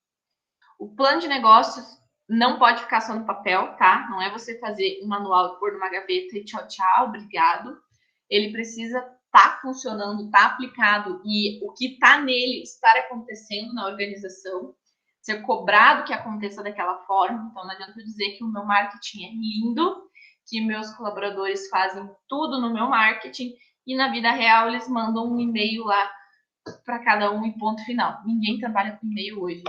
O plano de negócios não pode ficar só no papel, tá? Não é você fazer um manual, pôr numa gaveta e tchau, tchau, obrigado. Ele precisa estar funcionando, estar aplicado e o que está nele estar acontecendo na organização, ser cobrado que aconteça daquela forma. Então, não adianta dizer que o meu marketing é lindo, que meus colaboradores fazem tudo no meu marketing e na vida real eles mandam um e-mail lá para cada um e ponto final. Ninguém trabalha com e-mail hoje.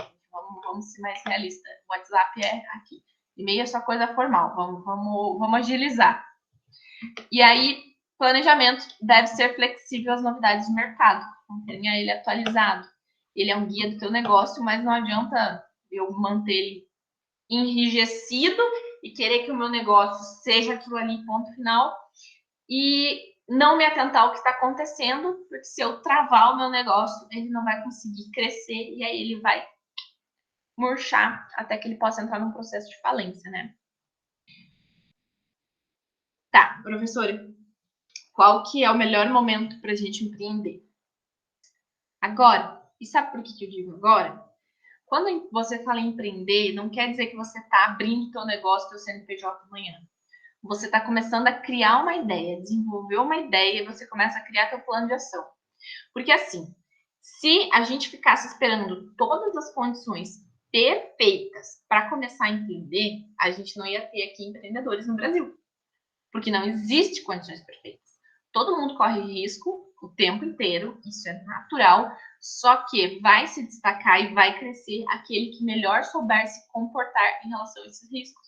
Vamos ser mais realistas. O WhatsApp é aqui. E-mail é só coisa formal. Vamos agilizar. E aí, planejamento deve ser flexível às novidades do mercado. Mantenha ele atualizado. Ele é um guia do teu negócio, mas não adianta eu manter ele enrijecido e querer que o meu negócio seja aquilo ali, ponto final, e não me atentar ao que está acontecendo, porque se eu travar o meu negócio, ele não vai conseguir crescer e aí ele vai murchar até que ele possa entrar num processo de falência, né? Tá, professora, qual que é o melhor momento para a gente empreender? Agora. E sabe por que eu digo agora? Quando você fala em empreender, não quer dizer que você está abrindo o teu negócio, teu CNPJ amanhã. Você está começando a criar uma ideia, desenvolver uma ideia e você começa a criar teu plano de ação. Porque assim, se a gente ficasse esperando todas as condições perfeitas para começar a empreender, a gente não ia ter aqui empreendedores no Brasil. Porque não existe condições perfeitas. Todo mundo corre risco o tempo inteiro, isso é natural, só que vai se destacar e vai crescer aquele que melhor souber se comportar em relação a esses riscos.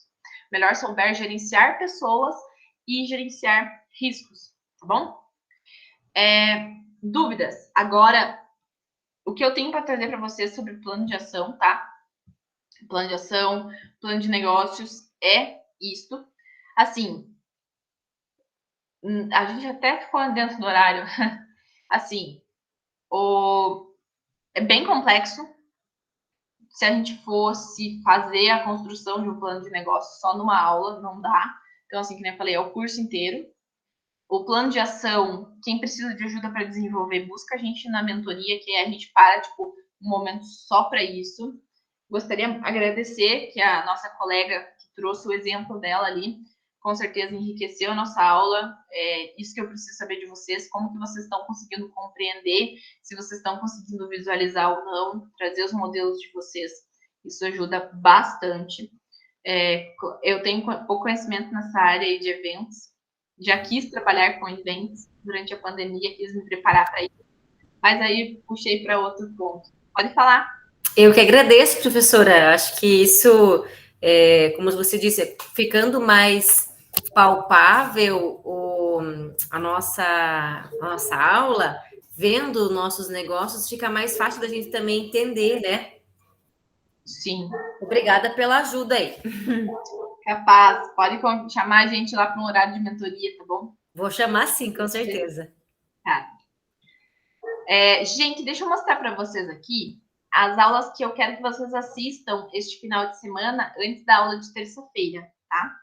Melhor souber gerenciar pessoas e gerenciar riscos, tá bom? Dúvidas? Agora, o que eu tenho para trazer para vocês sobre o plano de ação, tá? Plano de ação, plano de negócios é isto. Assim, a gente até ficou dentro do horário. Assim, é bem complexo. Se a gente fosse fazer a construção de um plano de negócio só numa aula, não dá. Então, assim, que nem eu falei, é o curso inteiro. O plano de ação, quem precisa de ajuda para desenvolver, busca a gente na mentoria, que a gente para, tipo, um momento só para isso. Gostaria de agradecer que a nossa colega que trouxe o exemplo dela ali, com certeza enriqueceu a nossa aula. É isso que eu preciso saber de vocês, como que vocês estão conseguindo compreender, se vocês estão conseguindo visualizar ou não, trazer os modelos de vocês. Isso ajuda bastante. Eu tenho pouco conhecimento nessa área aí de eventos, já quis trabalhar com eventos durante a pandemia, quis me preparar para isso, mas aí puxei para outro ponto. Pode falar. Eu que agradeço, professora. Acho que isso, como você disse, ficando mais palpável a nossa aula, vendo nossos negócios, fica mais fácil da gente também entender, né? Sim. Obrigada pela ajuda aí. Capaz. Pode chamar a gente lá para um horário de mentoria, tá bom? Vou chamar sim, com certeza. Tá. Gente, deixa eu mostrar para vocês aqui as aulas que eu quero que vocês assistam este final de semana antes da aula de terça-feira, tá?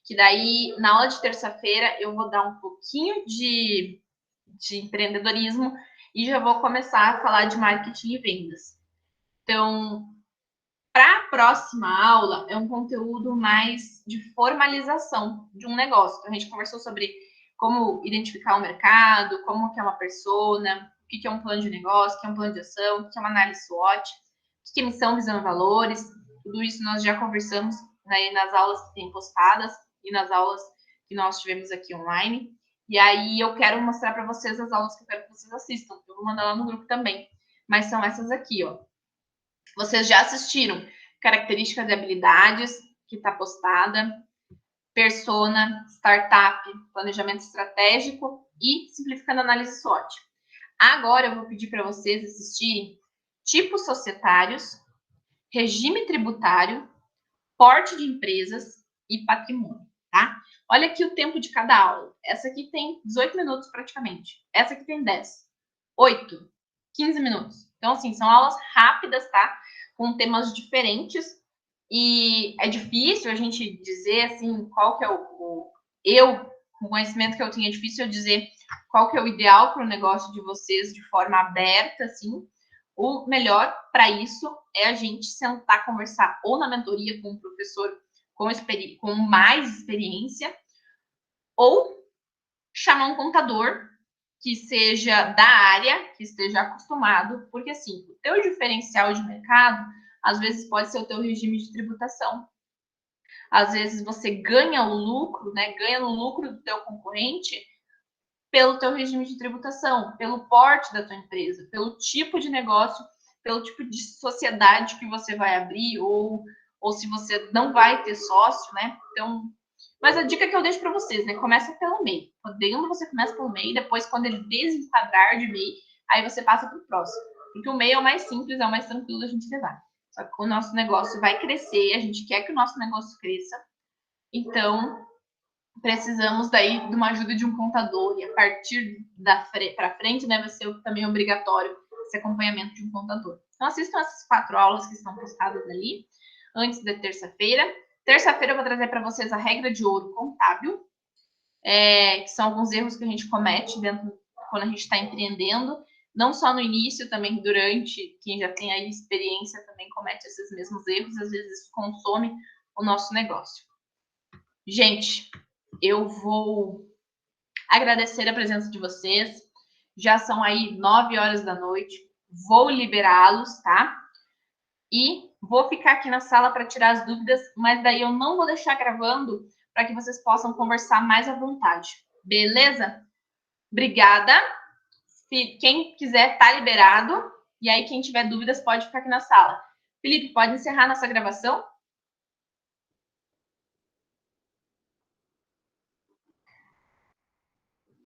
Que daí, na aula de terça-feira, eu vou dar um pouquinho de empreendedorismo e já vou começar a falar de marketing e vendas. Então, para a próxima aula, é um conteúdo mais de formalização de um negócio. Então, a gente conversou sobre como identificar o mercado, como que é uma persona, o que é um plano de negócio, o que é um plano de ação, o que é uma análise SWOT, o que é missão, visão e valores. Tudo isso nós já conversamos, né, nas aulas que tem postadas e nas aulas que nós tivemos aqui online. E aí eu quero mostrar para vocês as aulas que eu quero que vocês assistam. Eu vou mandar lá no grupo também. Mas são essas aqui, ó. Vocês já assistiram características e habilidades, que está postada, persona, startup, planejamento estratégico e simplificando a análise SWOT. Agora eu vou pedir para vocês assistirem tipos societários, regime tributário, porte de empresas e patrimônio, tá? Olha aqui o tempo de cada aula. Essa aqui tem 18 minutos praticamente. Essa aqui tem 10. 8. 15 minutos. Então, assim, são aulas rápidas, tá? Com temas diferentes. E é difícil a gente dizer, assim, qual que é o conhecimento que eu tenho. É difícil eu dizer qual que é o ideal para o negócio de vocês de forma aberta, assim. O melhor para isso é a gente sentar, conversar ou na mentoria com um professor com mais experiência, ou chamar um contador que seja da área, que esteja acostumado, porque assim, o teu diferencial de mercado, às vezes pode ser o teu regime de tributação. Às vezes você ganha o lucro, né? Ganha no lucro do teu concorrente pelo teu regime de tributação, pelo porte da tua empresa, pelo tipo de negócio, pelo tipo de sociedade que você vai abrir, ou se você não vai ter sócio, né? Então, mas a dica que eu deixo para vocês, né? Começa pelo MEI. Quando você começa pelo MEI, depois quando ele desenquadrar de MEI, aí você passa para o próximo. Porque o MEI é o mais simples, é o mais tranquilo da gente levar. Só que o nosso negócio vai crescer, a gente quer que o nosso negócio cresça. Então, precisamos daí de uma ajuda de um contador, e a partir para frente, né, vai ser também obrigatório esse acompanhamento de um contador. Então, assistam essas 4 aulas que estão postadas ali, antes da terça-feira. Terça-feira eu vou trazer para vocês a regra de ouro contábil, que são alguns erros que a gente comete quando a gente está empreendendo, não só no início, também durante, quem já tem aí experiência também comete esses mesmos erros, às vezes isso consome o nosso negócio. Gente, eu vou agradecer a presença de vocês. Já são aí 9 horas da noite. Vou liberá-los, tá? E vou ficar aqui na sala para tirar as dúvidas, mas daí eu não vou deixar gravando para que vocês possam conversar mais à vontade. Beleza? Obrigada. Quem quiser, tá liberado. E aí, quem tiver dúvidas, pode ficar aqui na sala. Felipe, pode encerrar nossa gravação?